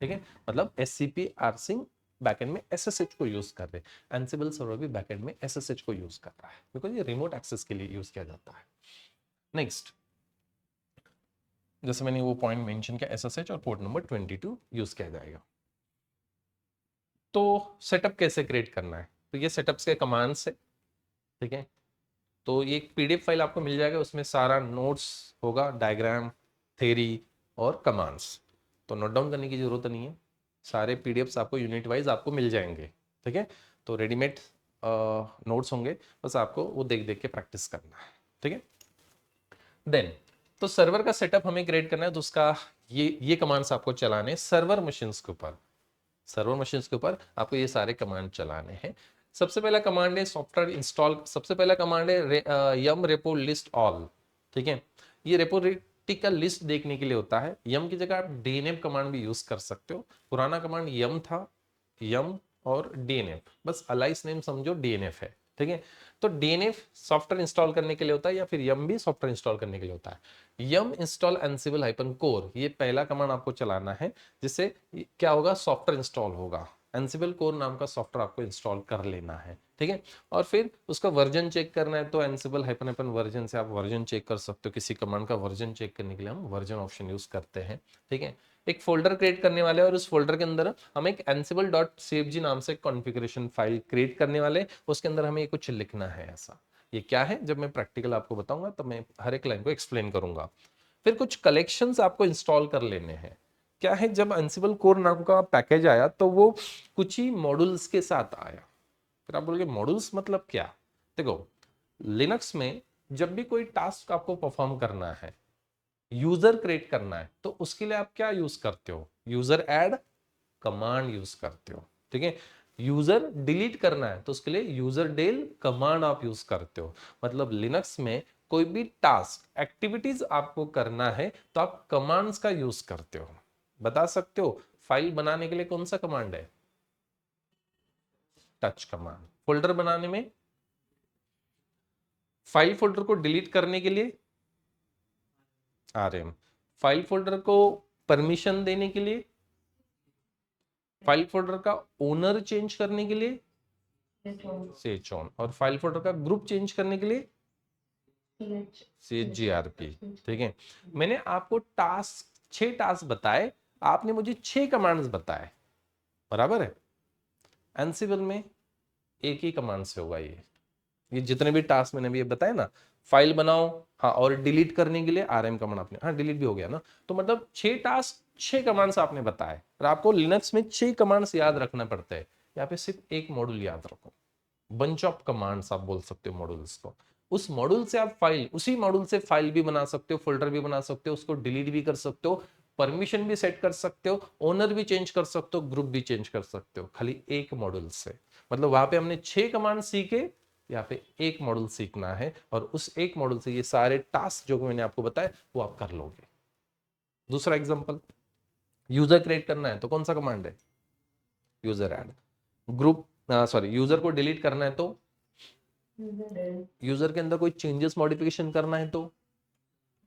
ठीक है। मतलब एससीपी आरसिंग बैकएंड में एसएसएच को यूज कर रहे हैं, एंसिबल सर्वर भी बैकएंड में एसएसएच को यूज कर रहा है, बिकॉज ये रिमोट एक्सेस के लिए यूज किया जाता है। नेक्स्ट, जैसे मैंने वो पॉइंट मेंशन किया, एसएसएच और पोर्ट नंबर 22 यूज किया जाएगा। तो सेटअप कैसे क्रिएट करना है? तो ये सेटअप्स के कमांड्स है, ठीक है। तो ये एक पीडीएफ फाइल आपको मिल जाएगा, उसमें सारा नोट्स होगा, डायग्राम, थ्योरी और कमांड्स। तो नोट डाउन करने की जरूरत नहीं है, सारे पीडीएफ्स आपको यूनिट वाइज आपको मिल जाएंगे, ठीक है। तो रेडीमेड नोट्स होंगे, बस आपको वो देख देख के प्रैक्टिस करना है, ठीक है। देन तो सर्वर का सेटअप हमें क्रिएट करना है, तो उसका ये कमांड्स आपको चलाने सर्वर मशीन्स के ऊपर। सर्वर मशीन्स के ऊपर आपको ये सारे कमांड चलाने हैं। सबसे पहला कमांड है सॉफ्टवेयर इंस्टॉल, सबसे पहला कमांड है यम रेपो लिस्ट ऑल, ठीक है। ये रेपोजिटरी का लिस्ट देखने के लिए होता है। यम की जगह आप डीएनएफ कमांड भी यूज कर सकते हो। पुराना कमांड यम था, यम और डीएनएफ, बस अलाइस नेम समझो डीएनएफ है, ठीक है। तो डीएनएफ सॉफ्टवेयर इंस्टॉल करने के लिए होता है, या फिर यम भी सॉफ्टवेयर इंस्टॉल करने के लिए होता है। यम इंस्टॉल एंसिबल हाइपन कोर, ये पहला कमांड आपको चलाना है, जिससे क्या होगा? सॉफ्टवेयर इंस्टॉल होगा। एंसिबल कोर नाम का सॉफ्टवेयर आपको इंस्टॉल कर लेना है, ठीक है। और फिर उसका वर्जन चेक करना है, तो एंसिबल हाइपन हाइपन वर्जन से आप वर्जन चेक कर सकते हो। किसी कमांड का वर्जन चेक करने के लिए हम वर्जन ऑप्शन यूज करते हैं, ठीक है। एक फोल्डर क्रिएट करने वाले और उस फोल्डर के अंदर हम एक ansible.cfg नाम से कॉन्फ़िगरेशन फाइल क्रिएट करने वाले, उसके अंदर हमें कुछ लिखना है ऐसा। ये क्या है? जब मैं प्रैक्टिकल आपको बताऊंगा तब मैं हर एक लाइन को एक्सप्लेन करूंगा। फिर कुछ कलेक्शंस आपको इंस्टॉल कर लेने हैं। क्या है, जब एंसिबल कोर नाम का पैकेज आया तो वो कुछ ही मॉड्यूल्स के साथ आया। फिर आप बोलोगे मॉड्यूल्स मतलब क्या? देखो, लिनक्स में जब भी कोई टास्क आपको परफॉर्म करना है, यूजर क्रिएट करना है, तो उसके लिए आप क्या यूज करते हो? यूजर ऐड कमांड यूज करते हो, ठीक है। यूजर डिलीट करना है तो उसके लिए यूजर डेल कमांड आप यूज करते हो। मतलब लिनक्स में कोई भी टास्क एक्टिविटीज आपको करना है तो आप कमांड्स का यूज करते हो। बता सकते हो फाइल बनाने के लिए कौन सा कमांड है? Touch command. फोल्डर बनाने में, फाइल फोल्डर को डिलीट करने के लिए आरएम, फाइल फोल्डर को परमिशन देने के लिए, फाइल फोल्डर का ओनर चेंज करने के लिए चौन, और फाइल फोल्डर का ग्रुप चेंज करने के लिए CHGRP, ठीक है। मैंने आपको टास्क 6 टास्क बताए, आपने मुझे 6 कमांड्स बताए, बराबर है। एंसिबल में एक ही कमांड से होगा ये जितने भी टास्क मैंने भी ये बताए ना, फाइल बनाओ, हाँ, और डिलीट करने के लिए आरएम कमांड आपने, हाँ डिलीट भी हो गया ना, तो मतलब 6 टास्क 6 कमांड्स आपने बताए, और आपको लिनक्स में 6 कमांड्स याद रखना पड़ता है। यहाँ पे सिर्फ एक मॉड्यूल याद रखो, बंच ऑफ कमांड्स आप बोल सकते हो मॉड्यूल्स को। उस मॉड्यूल से आप फाइल, उसी मॉड्यूल से फाइल भी बना सकते हो, फोल्डर भी बना सकते हो, उसको डिलीट भी कर सकते हो, परमिशन भी सेट कर सकते हो, ओनर भी चेंज कर सकते हो, ग्रुप भी चेंज कर सकते हो, खाली एक मॉड्यूल से। मतलब वहां पे हमने 6 कमांड सीखे, यहाँ पे एक मॉड्यूल सीखना है, और उस एक मॉड्यूल से ये सारे टास्क जो मैंने आपको बताया वो आप कर लोगे। दूसरा एग्जांपल, यूजर क्रिएट करना है तो कौन सा कमांड है? User add. Group, sorry, user को डिलीट करना है तो, यूजर के अंदर कोई चेंजेस मॉडिफिकेशन करना है तो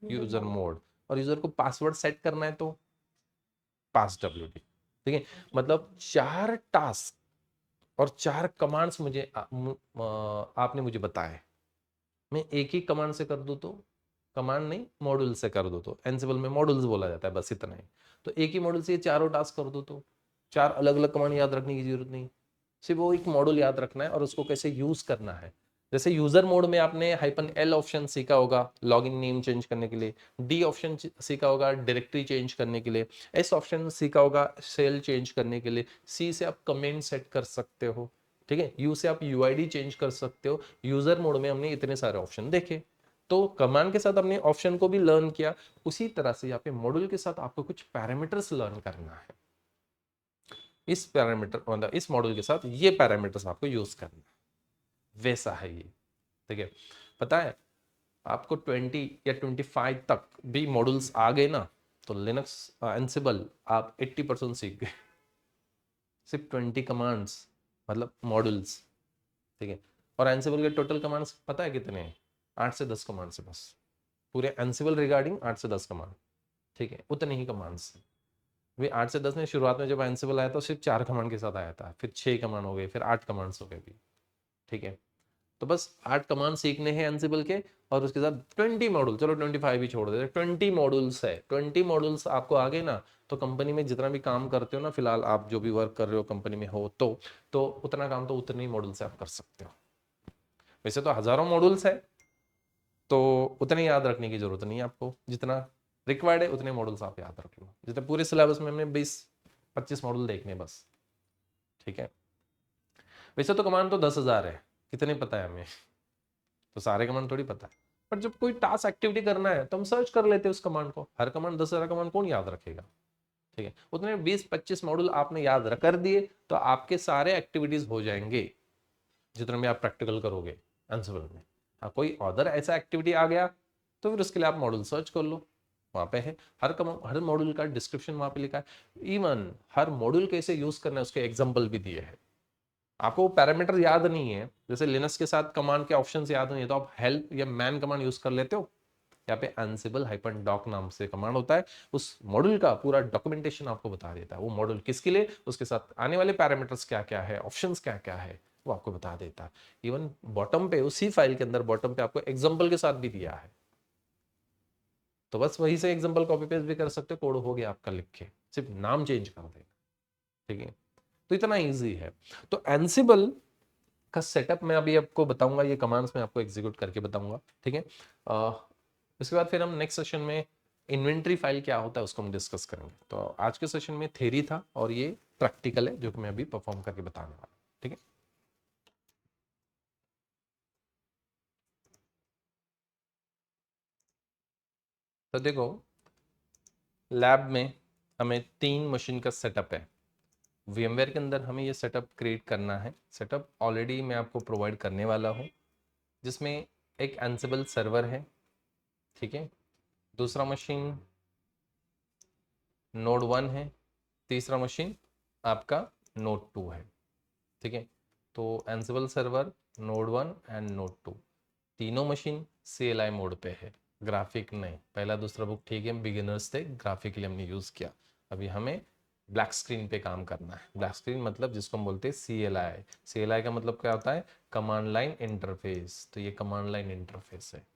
यूजर मोड, और यूजर को पासवर्ड सेट करना है तो पास WD, ठीक है। मतलब 4 टास्क और 4 कमांड्स मुझे आपने मुझे बताए। मैं एक ही कमांड से कर दूं तो, कमांड नहीं मॉड्यूल से कर दो तो, एंसिबल में मॉड्यूल्स बोला जाता है, बस इतना ही। तो एक ही मॉड्यूल से ये चारों टास्क कर दो तो 4 अलग अलग कमांड याद रखने की जरूरत नहीं, सिर्फ वो एक मॉड्यूल याद रखना है और उसको कैसे यूज करना है। जैसे यूजर मोड में आपने -L ऑप्शन सीखा होगा लॉगिन नेम चेंज करने के लिए, D ऑप्शन सीखा होगा डायरेक्टरी चेंज करने के लिए, S ऑप्शन सीखा होगा सेल चेंज करने के लिए, C से आप कमेंट सेट कर सकते हो, ठीक है, U से आप UID चेंज कर सकते हो। यूजर मोड में हमने इतने सारे ऑप्शन देखे, तो कमांड के साथ हमने ऑप्शन को भी लर्न किया। उसी तरह से यहाँ पे मॉड्यूल के साथ आपको कुछ पैरामीटर्स लर्न करना है। इस पैरामीटर मतलब इस मॉड्यूल के साथ ये पैरामीटर्स आपको यूज करना है, वैसा है ये, ठीक है। पता है आपको 20 या 25 तक भी मॉड्यूल्स आ गए ना, तो लिनक्स एंसिबल आप 80% सीख गए। सिर्फ 20 कमांड्स मतलब मॉड्यूल्स, ठीक है। और एंसिबल के टोटल कमांड्स पता है कितने हैं? 8 से 10 कमांड्स है बस, पूरे एंसिबल रिगार्डिंग 8 से 10 कमांड, ठीक है, उतने ही कमांड्स। वे 8 से 10 में शुरुआत में जब एंसिबल आया तो सिर्फ 4 कमांड के साथ आया था, फिर 6 कमांड हो गए, फिर 8 कमांड्स हो गए भी, ठीक है। तो बस 8 कमांड सीखने हैं एंसिबल के, और उसके साथ 20 मॉड्यूल, चलो 25 भी छोड़ देते, 20 मॉड्यूल्स है। 20 मॉड्यूल्स आपको आ गए ना, तो कंपनी में जितना भी काम करते हो ना, फिलहाल आप जो भी वर्क कर रहे हो कंपनी में हो तो उतना काम तो उतने ही मॉड्यूल से आप कर सकते हो। वैसे तो हजारों मॉड्यूल्स है, तो उतने याद रखने की जरूरत नहीं है आपको, जितना रिक्वायर्ड है उतने मॉड्यूल्स आप याद रख लो। जितने पूरे सिलेबस में हमने 20-25 मॉड्यूल देखने बस, ठीक है। वैसे तो कमांड तो 10,000 है, कितने पता है हमें? तो सारे कमांड थोड़ी पता है, पर जब कोई टास्क एक्टिविटी करना है तो हम सर्च कर लेते हैं उस कमांड को। हर कमांड 10,000 कमांड कौन याद रखेगा, ठीक है। उतने 20-25 मॉड्यूल आपने याद कर दिए तो आपके सारे एक्टिविटीज हो जाएंगे जितने में आप प्रैक्टिकल करोगे एंसिबल में। हाँ, कोई अदर ऐसा एक्टिविटी आ गया तो फिर उसके लिए आप मॉड्यूल सर्च कर लो, वहां पे है। हर मॉड्यूल का डिस्क्रिप्शन वहां पे लिखा है, इवन हर मॉड्यूल कैसे यूज करना है उसके एग्जांपल भी दिए हैं। आपको पैरामीटर याद नहीं है, जैसे लिनक्स के साथ कमांड के ऑप्शंस याद नहीं है, तो आप हेल्प या मैन कमांड यूज कर लेते हो। यहाँ पे ansible-doc नाम से कमांड होता है, उस मॉड्यूल का पूरा डॉक्यूमेंटेशन आपको बता देता है, वो मॉड्यूल किसके लिए, उसके साथ आने वाले पैरामीटर्स क्या क्या है, ऑप्शंस क्या क्या है, वो आपको बता देता है। इवन बॉटम पे, उसी फाइल के अंदर बॉटम पे आपको एग्जांपल के साथ भी दिया है, तो बस वही से एग्जांपल कॉपी पेस्ट भी कर सकते हो, कोड हो गया आपका लिख के, सिर्फ नाम चेंज कर देना, ठीक है। तो इतना ईजी है। तो एंसिबल का सेटअप मैं अभी आपको बताऊंगा, ये कमांड्स में आपको एग्जीक्यूट करके बताऊंगा, ठीक है। इसके बाद फिर हम नेक्स्ट सेशन में इन्वेंट्री फाइल क्या होता है उसको हम डिस्कस करेंगे। तो आज के सेशन में थ्योरी था और ये प्रैक्टिकल है जो कि मैं अभी परफॉर्म करके बताने वाला हूँ, ठीक है। तो देखो, लैब में हमें 3 मशीन का सेटअप है। VMware के अंदर हमें ये सेटअप क्रिएट करना है। सेटअप ऑलरेडी मैं आपको प्रोवाइड करने वाला हूँ, जिसमें एक एंसिबल सर्वर है, ठीक है। दूसरा मशीन नोड 1 है, तीसरा मशीन आपका नोड 2 है, ठीक है। तो Ansible server, node 1 and node 2, तीनों मशीन CLI मोड पे है, ग्राफिक नहीं। पहला दूसरा बुक ठीक है, बिगिनर्स थे, ग्राफिक के लिए हमने यूज़ किया। अभी हमें ब्लैक स्क्रीन पे काम करना है। ब्लैक स्क्रीन मतलब जिसको हम बोलते हैं CLI। CLI का मतलब क्या होता है? Command line interface. तो ये कमांड लाइन इंटरफेस है,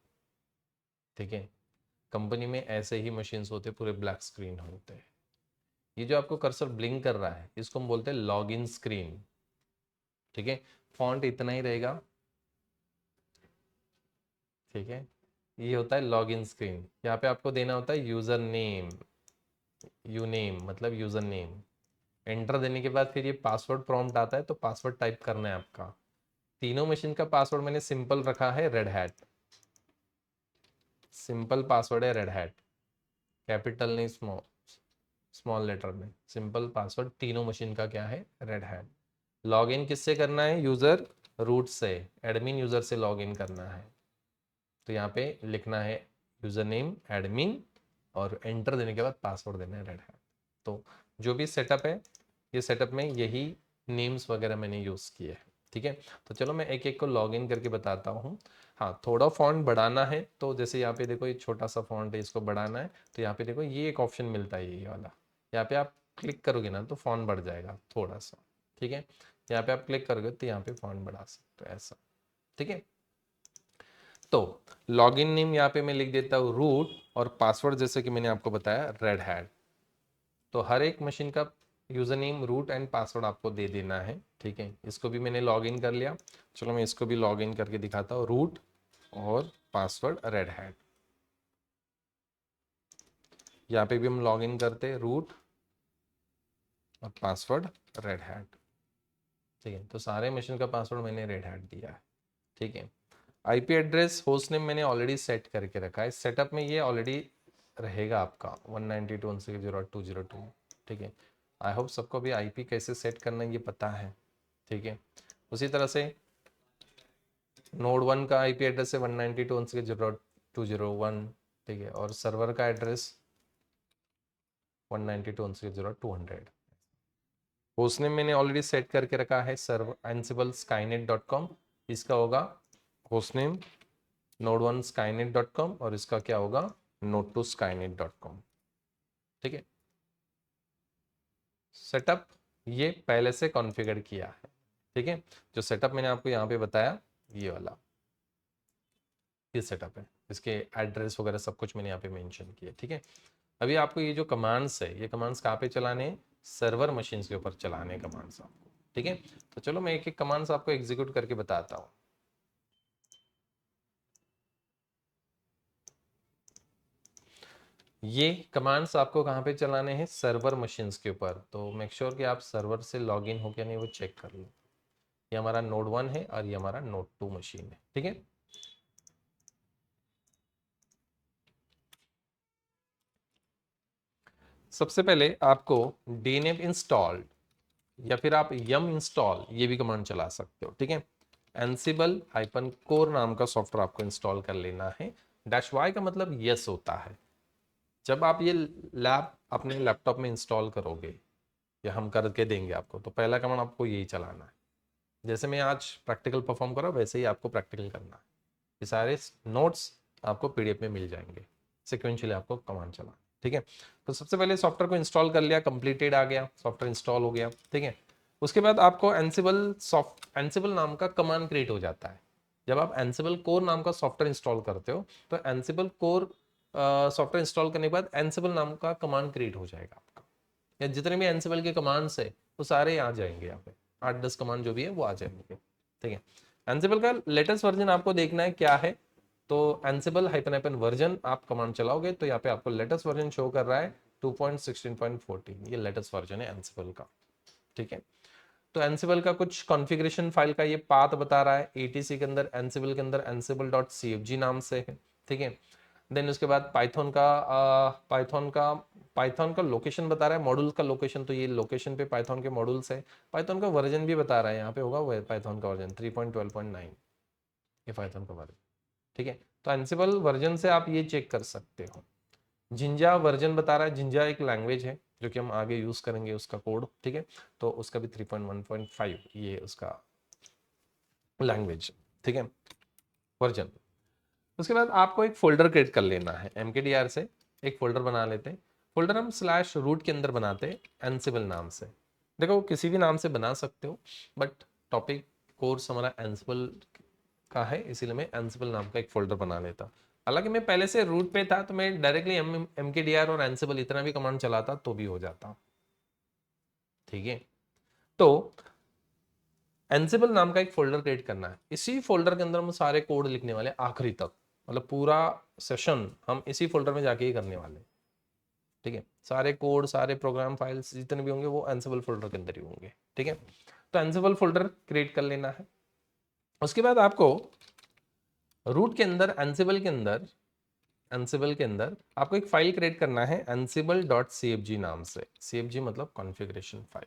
ठीक है। कंपनी में ऐसे ही मशीन्स होते, पूरे ब्लैक स्क्रीन होते हैं। ये जो आपको कर्सर ब्लिंक कर रहा है इसको हम बोलते हैं लॉगिन स्क्रीन, ठीक है। फॉन्ट इतना ही रहेगा, ठीक है। ये होता है लॉगिन स्क्रीन। यहाँ पे आपको देना होता है यूजर नेम, यूनेम मतलब यूजर नेम। एंटर देने के बाद फिर ये पासवर्ड प्रॉम्प्ट आता है, तो पासवर्ड टाइप करना है आपका। तीनों मशीन का पासवर्ड मैंने सिंपल रखा है, रेड हैट। सिंपल पासवर्ड है रेड हैट, कैपिटल नहीं, स्मॉल स्मॉल लेटर में। सिंपल पासवर्ड तीनों मशीन का क्या है? Red hat. लॉगिन किससे करना है? यूजर रूट से, एडमिन यूजर से लॉगिन करना है। तो यहाँ पे लिखना है यूजर नेम एडमिन और एंटर देने के बाद पासवर्ड देना है रेड हैट। तो जो भी सेटअप है, ये सेटअप में यही नेम्स वगैरह मैंने यूज़ किए हैं, ठीक है। तो चलो मैं एक एक को लॉगिन करके बताता हूँ। हाँ, थोड़ा फॉन्ट बढ़ाना है तो जैसे यहाँ पे देखो ये छोटा सा फॉन्ट है, इसको बढ़ाना है तो यहाँ पे देखो ये एक ऑप्शन मिलता है, ये वाला। यहाँ पे आप क्लिक करोगे ना तो फॉन्ट बढ़ जाएगा थोड़ा सा, ठीक है। यहाँ पे आप क्लिक करोगे तो यहाँ पे फॉन्ट बढ़ा सकते हो, ऐसा, ठीक है। तो लॉगिन नेम यहाँ पे मैं लिख देता हूँ रूट, और पासवर्ड जैसे कि मैंने आपको बताया रेड हैट। तो हर एक मशीन का user name, root and password आपको दे देना है, ठीक है। इसको भी मैंने लॉगिन कर लिया। चलो मैं इसको भी लॉगिन करके दिखाता हूँ, रूट और पासवर्ड रेड हैट। यहाँ पे भी हम लॉगिन करते हैं, रूट और पासवर्ड रेड हैट, ठीक है। तो सारे मशीन का पासवर्ड मैंने रेड हैट दिया है, ठीक है। IP एड्रेस, होस्ट नेम मैंने ऑलरेडी सेट करके रखा है। सेटअप में ये ऑलरेडी रहेगा आपका 192.168.202, ठीक है। आई होप सबको भी IP कैसे सेट करना है ये पता है, ठीक है। उसी तरह से नोड 1 का IP एड्रेस है 192.168.201, ठीक है। और सर्वर का एड्रेस 192.168.200। होस्ट नेम मैंने ऑलरेडी सेट करके रखा है सर्वर एंसिबल skynet.com। इसका होगा होस्ट नेम node1 skynet.com और इसका क्या होगा? node2 skynet.com, ठीक है। सेटअप ये पहले से कॉन्फ़िगर किया है, ठीक है। जो सेटअप मैंने आपको यहाँ पे बताया, ये वाला ये सेटअप है। इसके एड्रेस वगैरह सब कुछ मैंने यहाँ पे मेंशन किया, ठीक है। अभी आपको ये जो कमांड्स है, ये कमांड्स कहाँ पे चलाने हैं? सर्वर मशीन्स के ऊपर चलाने कमांड्स आपको, ठीक है। तो चलो मैं एक एक कमांड्स आपको एग्जीक्यूट करके बताता हूँ। ये कमांड्स आपको कहाँ पे चलाने हैं? सर्वर मशीन्स के ऊपर। तो मेक श्योर कि आप सर्वर से लॉगिन हो क्या नहीं वो चेक कर लो। ये हमारा नोड 1 है और ये हमारा नोड 2 मशीन है, ठीक है। सबसे पहले आपको डीनेम इंस्टॉल या फिर आप यम इंस्टॉल ये भी कमांड चला सकते हो, ठीक है। एंसिबल हाइपन कोर नाम का सॉफ्टवेयर आपको इंस्टॉल कर लेना है। डैश वाई का मतलब यस होता है। जब आप ये लैब अपने लैपटॉप में इंस्टॉल करोगे या हम करके देंगे आपको, तो पहला कमांड आपको यही चलाना है। जैसे मैं आज प्रैक्टिकल परफॉर्म कर रहा हूँ वैसे ही आपको प्रैक्टिकल करना है। ये सारे नोट्स आपको PDF में मिल जाएंगे। सिक्वेंशियली आपको कमांड चला, ठीक है। तो सबसे पहले सॉफ्टवेयर को इंस्टॉल कर लिया, कंप्लीटेड आ गया, सॉफ्टवेयर इंस्टॉल हो गया, ठीक है। उसके बाद आपको एंसिबल नाम का कमांड क्रिएट हो जाता है। जब आप एंसिबल कोर नाम का सॉफ्टवेयर इंस्टॉल करते हो तो एंसिबल कोर सॉफ्टवेयर इंस्टॉल करने के बाद एंसिबल नाम का कमांड क्रिएट हो जाएगा आपका। या जितने भी एंसिबल के कमांड्स है वो सारे आ जाएंगे यहाँ पे, 8-10 कमांड जो भी है वो आ जाएंगे, ठीक है। एंसिबल का लेटेस्ट वर्जन आपको देखना है क्या है, तो एंसिबल हाइपन वर्जन आप कमांड चलाओगे तो यहाँ पे आपको लेटेस्ट वर्जन शो कर रहा है 2.16.14, ये लेटेस्ट वर्जन है एंसिबल का। ठीक है, तो एंसिबल का कुछ कॉन्फ़िगरेशन फाइल का ये पाथ बता रहा है, एटीसी के अंदर एंसिबल के अंदर ansible.cfg नाम से है। ठीक है, देन उसके बाद पाइथन का लोकेशन बता रहा है, मॉड्यूल का लोकेशन, तो ये लोकेशन पे पाइथन के मॉड्यूल्स है। पाइथन का वर्जन भी बता रहा है, यहाँ पे होगा वो पाइथन का वर्जन 3.12.9, ये पाइथन का वर्जन। ठीक है, तो एंसिबल वर्जन से आप ये चेक कर सकते हो। जिंजा वर्जन बता रहा है, जिंजा एक लैंग्वेज है जो कि हम आगे यूज करेंगे उसका कोड। ठीक है, तो उसका भी 3.1.5 ये उसका लैंग्वेज। ठीक है, वर्जन। उसके बाद आपको एक फोल्डर क्रिएट कर लेना है, mkdir से एक फोल्डर बना लेते हैं। फोल्डर हम /root के अंदर बनाते हैं एंसिबल नाम से। देखो किसी भी नाम से बना सकते हो, बट टॉपिक कोर्स हमारा एंसिबल का है, इसीलिए मैं एंसिबल नाम का एक फोल्डर बना लेता। हालांकि मैं पहले से रूट पे था तो मैं डायरेक्टली mkdir और एंसिबल इतना भी कमांड चलाता तो भी हो जाता। ठीक है, तो एंसिबल नाम का एक फोल्डर क्रिएट करना है, इसी फोल्डर के अंदर हम सारे कोड लिखने वाले आखिरी तक, मतलब पूरा सेशन हम इसी फोल्डर में जाके ही करने वाले। ठीक है, सारे कोड सारे प्रोग्राम फाइल्स जितने भी होंगे वो एंसिबल फोल्डर के अंदर ही होंगे। ठीक है, तो एंसिबल फोल्डर क्रिएट कर लेना है। उसके बाद आपको रूट के अंदर एंसिबल के अंदर आपको एक फाइल क्रिएट करना है ansible.cfg नाम से। cfg मतलब कॉन्फ़िगरेशन फाइल।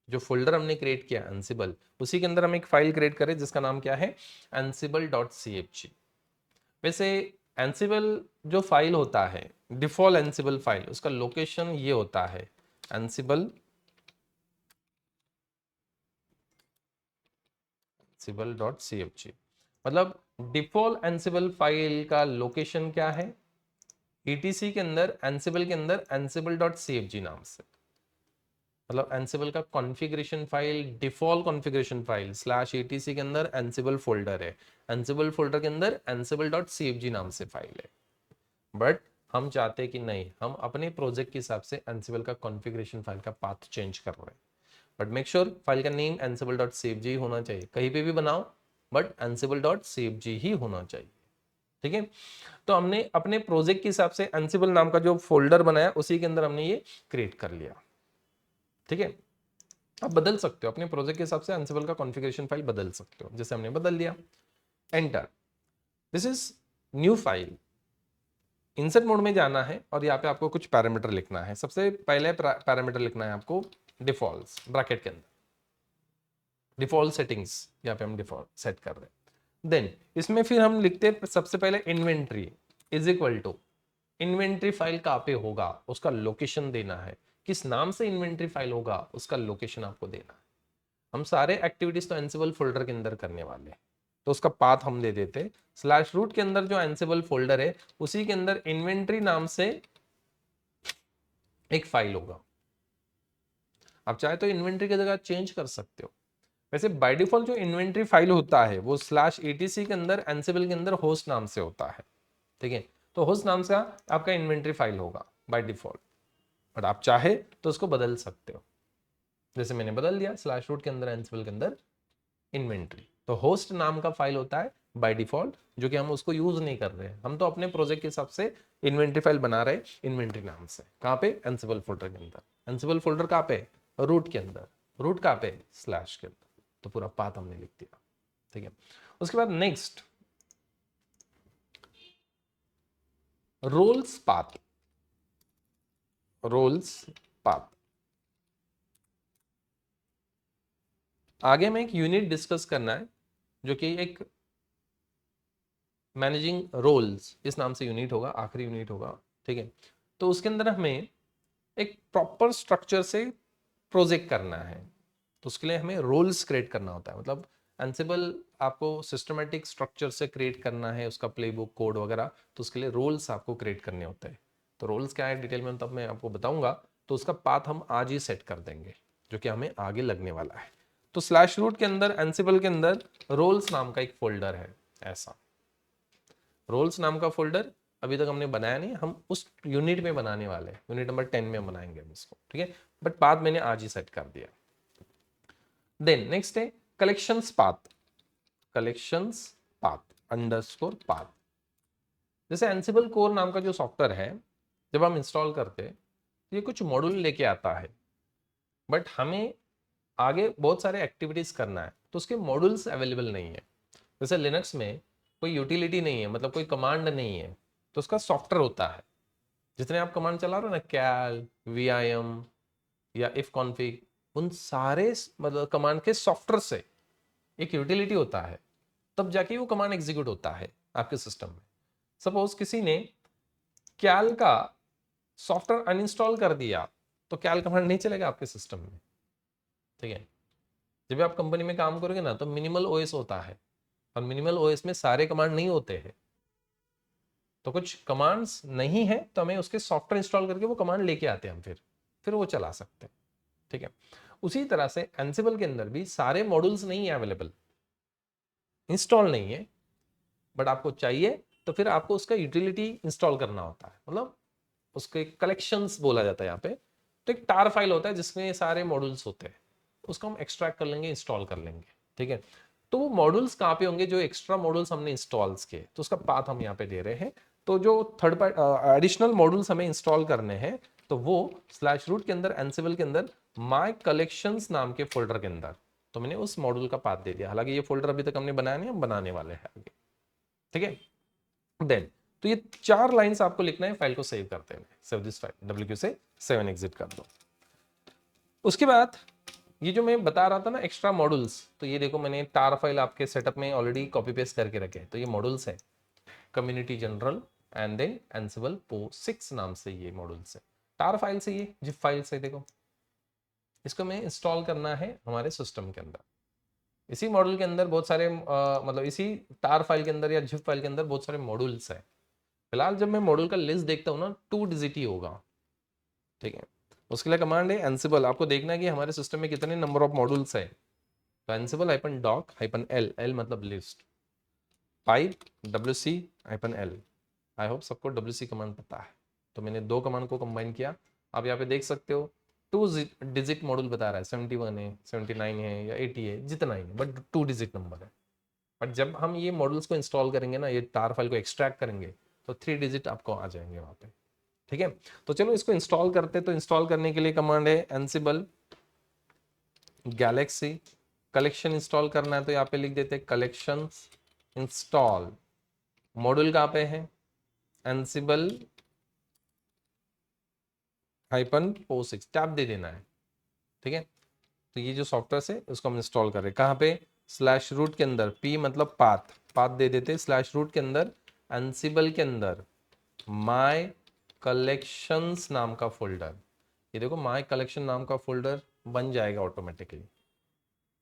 जो फोल्डर हमने क्रिएट किया ansible, उसी के अंदर हम एक फाइल क्रिएट करें जिसका नाम क्या है ansible.cfg। वैसे ansible जो फाइल होता है डिफॉल्ट ansible फाइल, उसका लोकेशन ये होता है ansible.cfg। मतलब डिफॉल्ट ansible फाइल का लोकेशन क्या है, etc के अंदर ansible के अंदर ansible.cfg नाम से। मतलब एंसिबल का configuration file default configuration file /etc के अंदर एंसिबल फोल्डर है, एंसिबल फोल्डर के अंदर ansible.cfg नाम से फाइल है। बट हम चाहते हैं कि नहीं, हम अपने प्रोजेक्ट के हिसाब से एंसिबल का कॉन्फ़िगरेशन फाइल का पाथ चेंज कर रहे हैं। बट मेक श्योर फाइल का नेम ansible.cfg ही होना चाहिए, कहीं पे भी बनाओ बट ansible.cfg ही होना चाहिए। ठीक है, तो हमने अपने प्रोजेक्ट के हिसाब से एंसिबल नाम का जो फोल्डर बनाया उसी के अंदर हमने ये क्रिएट कर लिया। ठीक है, आप बदल सकते हो अपने प्रोजेक्ट के हिसाब से एंसिबल का कॉन्फ़िगरेशन फाइल बदल सकते हो, जैसे हमने बदल दिया। Enter, this is new file. Insert mode में जाना है और यहाँ पे आपको कुछ पैरामीटर लिखना है। सबसे पहले पैरामीटर लिखना है आपको डिफॉल्ट ब्रैकेट के अंदर, डिफॉल्ट सेटिंग्स यहाँ पे हम डिफॉल्ट सेट कर रहे हैं। देन इसमें फिर हम लिखते हैं सबसे पहले inventory is equal to, inventory file कहाँ पे होगा उसका लोकेशन देना है, किस नाम से इन्वेंट्री फाइल होगा उसका लोकेशन आपको देना है। हम सारे एक्टिविटीज तो एंसिबल फोल्डर के अंदर करने वाले हैं, तो उसका पाथ हम दे देते /root के अंदर जो एंसिबल फोल्डर है उसी के अंदर इन्वेंट्री नाम से एक फाइल होगा। आप चाहे तो इन्वेंट्री की जगह चेंज कर सकते हो। वैसे बाय डिफॉल्ट जो इन्वेंट्री फाइल होता है वो /etc के अंदर एंसिबल के अंदर होस्ट नाम से होता है। ठीक है, तो होस्ट नाम से आपका इन्वेंट्री फाइल होगा बाय डिफॉल्ट, बट आप चाहे तो उसको बदल सकते हो, जैसे मैंने बदल दिया /root के अंदर एंसिबल के अंदर इन्वेंट्री। तो होस्ट नाम का फाइल होता है बाय डिफॉल्ट, जो कि हम उसको यूज नहीं कर रहे हैं, हम तो अपने प्रोजेक्ट के हिसाब से इन्वेंट्री फाइल बना रहे हैं इन्वेंट्री नाम से। कहाँ पे, एंसिबल फोल्डर के अंदर। एंसिबल फोल्डर कहाँ पे, रूट के अंदर। रूट कहाँ पे, स्लैश के अंदर। तो पूरा पाथ हमने लिख दिया। ठीक है, उसके बाद next roles path. Roles path आगे में एक यूनिट डिस्कस करना है जो कि एक मैनेजिंग रोल्स इस नाम से यूनिट होगा, आखिरी यूनिट होगा। ठीक है, तो उसके अंदर हमें एक प्रॉपर स्ट्रक्चर से प्रोजेक्ट करना है, तो उसके लिए हमें रोल्स क्रिएट करना होता है। मतलब एंसिबल आपको सिस्टमेटिक स्ट्रक्चर से क्रिएट करना है उसका प्लेबुक कोड वगैरह, तो उसके लिए रोल्स आपको क्रिएट करने होते हैं। तो रोल्स क्या है डिटेल में तब मैं आपको बताऊंगा, तो उसका पाथ हम आज ही सेट कर देंगे जो कि हमें आगे लगने वाला है। तो /root के अंदर एंसिबल के अंदर रोल्स नाम का एक फोल्डर है। ऐसा रोल्स नाम का फोल्डर अभी तक हमने बनाया नहीं, हम उस यूनिट में बनाने वाले हैं, यूनिट नंबर 10 में बनाएंगे हम इसको। ठीक है, बट पाथ मैंने आज ही सेट कर दिया। देन नेक्स्ट है collections path. Collections path underscore path, जैसे एंसिबल कोर नाम का जो सॉफ्टवेयर है, जब हम इंस्टॉल करते हैं तो ये कुछ मॉड्यूल लेके आता है, बट हमें आगे बहुत सारे एक्टिविटीज करना है तो उसके मॉड्यूल्स अवेलेबल नहीं है। जैसे लिनक्स में कोई यूटिलिटी नहीं है, मतलब कोई कमांड नहीं है, तो उसका सॉफ्टवेयर होता है। जितने आप कमांड चला रहे हो ना, कैल, वीआईएम या इफ कॉन्फिग, उन सारे मतलब कमांड के सॉफ्टवेयर से एक यूटिलिटी होता है, तब जाके वो कमांड एग्जीक्यूट होता है आपके सिस्टम में। सपोज किसी ने कैल का सॉफ्टवेयर अनइंस्टॉल कर दिया तो कैल कमांड नहीं चलेगा आपके सिस्टम में, ठीक है। जब आप कंपनी में काम करोगे ना तो मिनिमल ओएस होता है, और मिनिमल ओएस में सारे कमांड नहीं होते हैं, तो कुछ कमांड्स नहीं है तो हमें उसके सॉफ्टवेयर इंस्टॉल करके वो कमांड लेके आते हैं हम, फिर वो चला सकते हैं, ठीक है। उसी तरह से एंसिबल के अंदर भी सारे मॉड्यूल्स नहीं है अवेलेबल, इंस्टॉल नहीं है, बट आपको चाहिए तो फिर आपको उसका यूटिलिटी इंस्टॉल करना होता है, मतलब उसके कलेक्शंस बोला जाता है यहाँ पे। तो एक टार फाइल होता है जिसमें सारे मॉड्यूल्स होते हैं, उसको हम एक्सट्रैक्ट कर लेंगे, इंस्टॉल कर लेंगे, ठीक है। तो वो मॉड्यूल्स कहाँ पे होंगे, जो एक्स्ट्रा मॉड्यूल्स हमने इंस्टॉल्स किए, तो उसका पाथ हम यहाँ पे दे रहे हैं। तो जो थर्ड पार्टी एडिशनल मॉड्यूल्स हमें इंस्टॉल करने हैं तो वो स्लैश रूट के अंदर एंसिबल के अंदर माई कलेक्शंस नाम के फोल्डर के अंदर, तो मैंने उस मॉड्यूल का पाथ दे दिया। हालांकि ये फोल्डर अभी तक हमने बनाया नहीं, हम बनाने वाले हैं आगे, ठीक है। देन तो ये 4 लाइंस आपको लिखना है फाइल को सेव करते हुए। सेव दिस फाइल, WQ से 7 एग्जिट कर दो। उसके बाद ये जो मैं बता रहा था ना एक्स्ट्रा मॉड्यूल्स, तो ये देखो मैंने टार फाइल आपके सेटअप में ऑलरेडी कॉपी पेस्ट करके रखे, तो ये मॉड्यूल्स है community general and then ansible POSIX नाम से ये मॉड्यूल्स है। टार फाइल से, ये जिप फाइल से, देखो इसको मैं इंस्टॉल करना है हमारे सिस्टम के अंदर। इसी मॉड्यूल के अंदर बहुत सारे मतलब इसी टार फाइल के अंदर या जिप फाइल के अंदर बहुत सारे मॉड्यूल्स है। फिलहाल जब मैं मॉड्यूल का लिस्ट देखता हूँ ना 2 डिजिट ही होगा, ठीक है। उसके लिए कमांड है एंसिबल, आपको देखना है कि हमारे सिस्टम में कितने नंबर ऑफ मॉड्यूल्स है। तो एंसिबल -doc-l, l मतलब list, pipe wc-l। I hope सबको wc कमांड पता है। तो मैंने 2 कमांड को कंबाइन किया। आप यहाँ पे देख सकते हो 2 डिजिट मॉड्यूल बता रहा है, 71 है, 79 है या 80 है, जितना ही है, बट 2 डिजिट नंबर है। बट जब हम ये मॉड्यूल्स को इंस्टॉल करेंगे ना, ये टार फाइल को एक्सट्रैक्ट करेंगे, तो 3 डिजिट आपको आ जाएंगे वहाँ पे, ठीक है। तो चलो इसको इंस्टॉल करते। तो इंस्टॉल करने के लिए कमांड है एंसिबल गैलेक्सी कलेक्शन। इंस्टॉल करना है तो यहाँ पे लिख देते हैं कलेक्शंस इंस्टॉल। मॉड्यूल कहाँ पे है, एंसिबल -POSIX, टैब दे देना है, ठीक है। तो ये जो सॉफ्टवेयर है उसको हम इंस्टॉल कर रहे हैं कहाँ पे, स्लैश रूट के अंदर, p मतलब पाथ दे देते, स्लैश रूट के अंदर एंसिबल के अंदर माय कलेक्शंस नाम का फोल्डर। ये देखो माय कलेक्शन नाम का फोल्डर बन जाएगा ऑटोमेटिकली,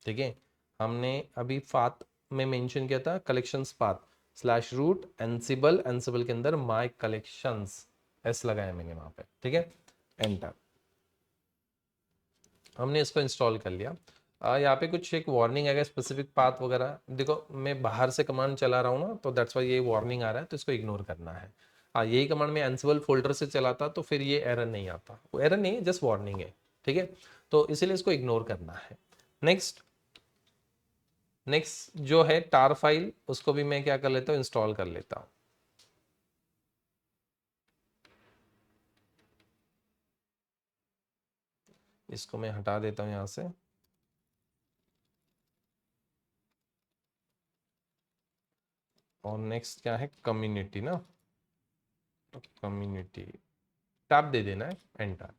ठीक है। हमने अभी पाथ में मेंशन किया था collections path, slash root ansible, ansible के अंदर माय कलेक्शंस, एस लगाया मैंने वहां पे, ठीक है। एंटर, हमने इसको इंस्टॉल कर लिया। यहाँ पे कुछ एक वार्निंग आएगा स्पेसिफिक पाथ वगैरह, देखो मैं बाहर से कमांड चला रहा हूँ ना, तो दैट्स वाई ये वार्निंग आ रहा है, तो इसको इग्नोर करना है। हाँ, यही कमांड में एंसिबल फोल्डर से चलाता तो फिर ये एरर नहीं आता, वो एरर नहीं है, जस्ट वार्निंग है, ठीक है। तो इसीलिए इसको इग्नोर करना है। नेक्स्ट जो है टार फाइल, उसको भी मैं क्या कर लेता हूँ, इंस्टॉल कर लेता हूँ। इसको मैं हटा देता हूँ यहाँ से। और नेक्स्ट क्या है, कम्युनिटी ना, तो कम्युनिटी टैब दे देना है, एंटर।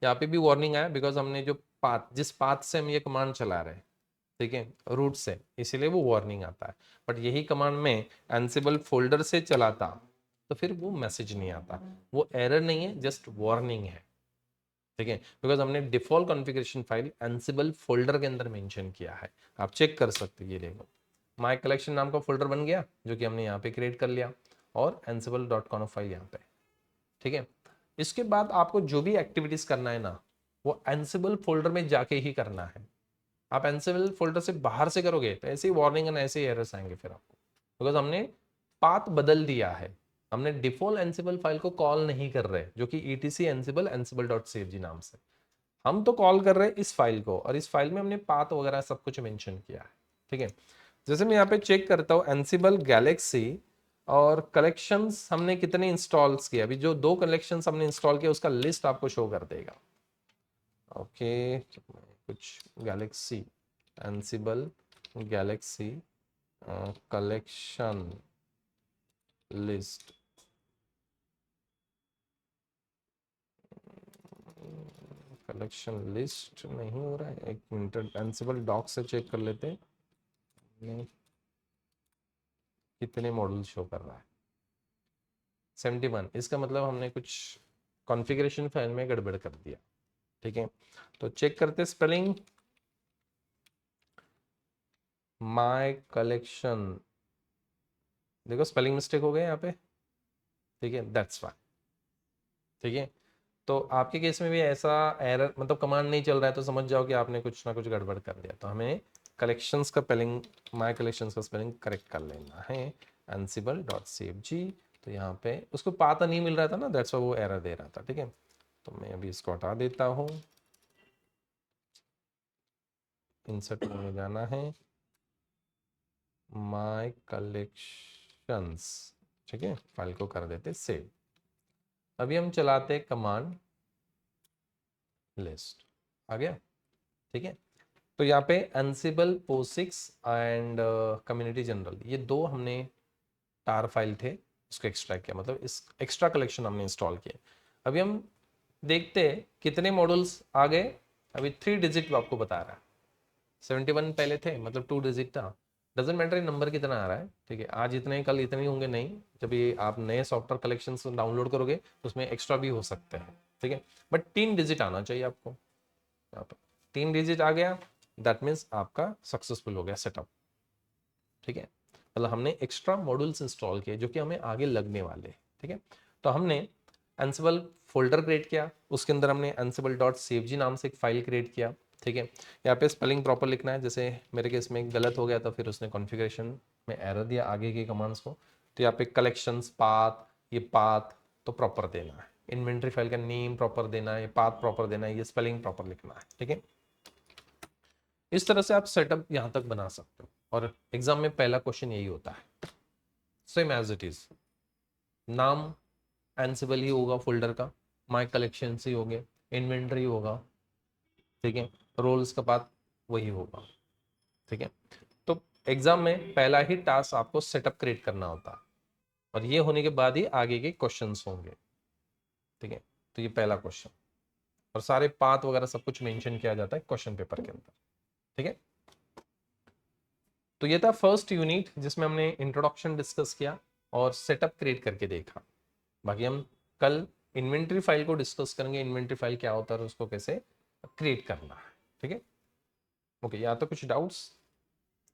यहाँ पे भी वार्निंग आया बिकॉज हमने जो पाथ, जिस पाथ से हम ये कमांड चला रहे हैं, ठीक है, रूट से, इसीलिए वो वार्निंग आता है। बट यही कमांड में एंसिबल फोल्डर से चलाता तो फिर वो मैसेज नहीं आता, वो एरर नहीं है, जस्ट वार्निंग है, ठीक है। बिकॉज हमने default configuration file Ansible folder के अंदर मेंशन किया है। आप चेक कर सकते हो, ये देखो माय कलेक्शन नाम का फोल्डर बन गया जो कि हमने यहाँ पे क्रिएट कर लिया, और ansible.conf फाइल यहाँ पे, ठीक है। इसके बाद आपको जो भी एक्टिविटीज करना है ना, वो एंसिबल फोल्डर में जाके ही करना है। आप एंसिबल फोल्डर से बाहर से करोगे तो ऐसे ही वार्निंग एंड ऐसे ही एरर्स आएंगे फिर आपको, बिकॉज हमने पाथ बदल दिया है। हमने डिफॉल्ट एंसिबल फाइल को कॉल नहीं कर रहे, जो कि etc ansible ansible.cfg नाम से, हम तो कॉल कर रहे हैं इस फाइल को, और इस फाइल में हमने पाथ वगैरह सब कुछ मेंशन किया है, ठीक है। जैसे मैं यहाँ पे चेक करता हूँ एंसिबल गैलेक्सी और कलेक्शंस हमने कितने इंस्टॉल्स किए, अभी जो 2 कलेक्शंस हमने इंस्टॉल किया उसका लिस्ट आपको शो कर देगा। ओके, कुछ Galaxy Ansible Galaxy collection list, collection list नहीं हो रहा है, एक मिनट एंसिबल डॉक से चेक कर लेते हैं नहीं, कितने मॉडल शो कर रहा है 71, इसका मतलब हमने कुछ कॉन्फ़िगरेशन फाइल में गड़बड़ कर दिया। ठीक है, तो चेक करते स्पेलिंग माय कलेक्शन, देखो स्पेलिंग मिस्टेक हो गए यहाँ पे। ठीक है, दैट्स वाई। ठीक है, तो आपके केस में भी ऐसा एरर मतलब कमांड नहीं चल रहा है तो समझ जाओ कि आपने कुछ ना कुछ गड़बड़ कर दिया। तो हमें कलेक्शंस का स्पेलिंग, माय कलेक्शंस का स्पेलिंग करेक्ट कर लेना है, ansible.cfg। तो यहाँ पे उसको पता नहीं मिल रहा था ना, दैट्स व्हाई वो एरर दे रहा था। ठीक है, तो मैं अभी इसको हटा देता हूँ, इंसर्ट में जाना है, माय कलेक्शंस। ठीक है, फाइल को कर देते सेव। अभी हम चलाते कमांड लिस्ट, आ गया। ठीक है, तो यहाँ पे एंसिबल पोसिक्स एंड कम्युनिटी जनरल, ये 2 हमने टार फाइल थे उसको एक्सट्रैक्ट किया, मतलब इस एक्स्ट्रा कलेक्शन हमने इंस्टॉल किया। अभी हम देखते हैं कितने मॉडल्स आ गए। अभी 3 डिजिट आपको बता रहा है, 71 पहले थे मतलब 2 डिजिट था, डजेंट मैटर नंबर कितना आ रहा है। ठीक है, आज इतने कल इतने होंगे नहीं, जब ये आप नए सॉफ्टवेयर कलेक्शन डाउनलोड करोगे तो उसमें एक्स्ट्रा भी हो सकते हैं। ठीक है, बट 3 डिजिट आना चाहिए आपको, यहाँ पर 3 डिजिट आ गया, दैट मीन्स आपका सक्सेसफुल हो गया सेटअप। ठीक है, मतलब हमने एक्स्ट्रा मॉड्यूल्स इंस्टॉल किए जो कि हमें आगे लगने वाले। ठीक है, तो हमने एंसिबल फोल्डर क्रिएट किया, उसके अंदर हमने ansible.cfg नाम से एक फाइल क्रिएट किया। ठीक है, यहाँ पे स्पेलिंग प्रॉपर लिखना है, जैसे मेरे केस में गलत हो गया तो फिर उसने कॉन्फ़िगरेशन में एरर दिया आगे के कमांड्स को। तो यहाँ पे कलेक्शंस पाथ, ये पाथ तो प्रॉपर देना है, इन्वेंट्री फाइल का नेम प्रॉपर देना है, पाथ प्रॉपर देना है, ये स्पेलिंग प्रॉपर लिखना है। ठीक है, इस तरह से आप सेटअप यहां तक बना सकते हो और एग्जाम में पहला क्वेश्चन यही होता है, सेम एज इट इज। नाम एंसिबल ही होगा फोल्डर का, माय कलेक्शन ही होंगे, इन्वेंटरी होगा। ठीक है, रोल्स का पाथ वही होगा। ठीक है, तो एग्जाम में पहला ही टास्क आपको सेटअप क्रिएट करना होता है और ये होने के बाद ही आगे के क्वेश्चंस होंगे। ठीक है, तो ये पहला क्वेश्चन और सारे पाथ वगैरह सब कुछ मेंशन किया जाता है क्वेश्चन पेपर के अंदर। ठीक है, तो ये था फर्स्ट यूनिट जिसमें हमने इंट्रोडक्शन डिस्कस किया और सेटअप क्रिएट करके देखा। बाकी हम कल इन्वेंट्री फाइल को डिस्कस करेंगे, इन्वेंट्री फाइल क्या होता है और उसको कैसे क्रिएट करना है। ठीक है, ओके, यहाँ तो कुछ डाउट्स?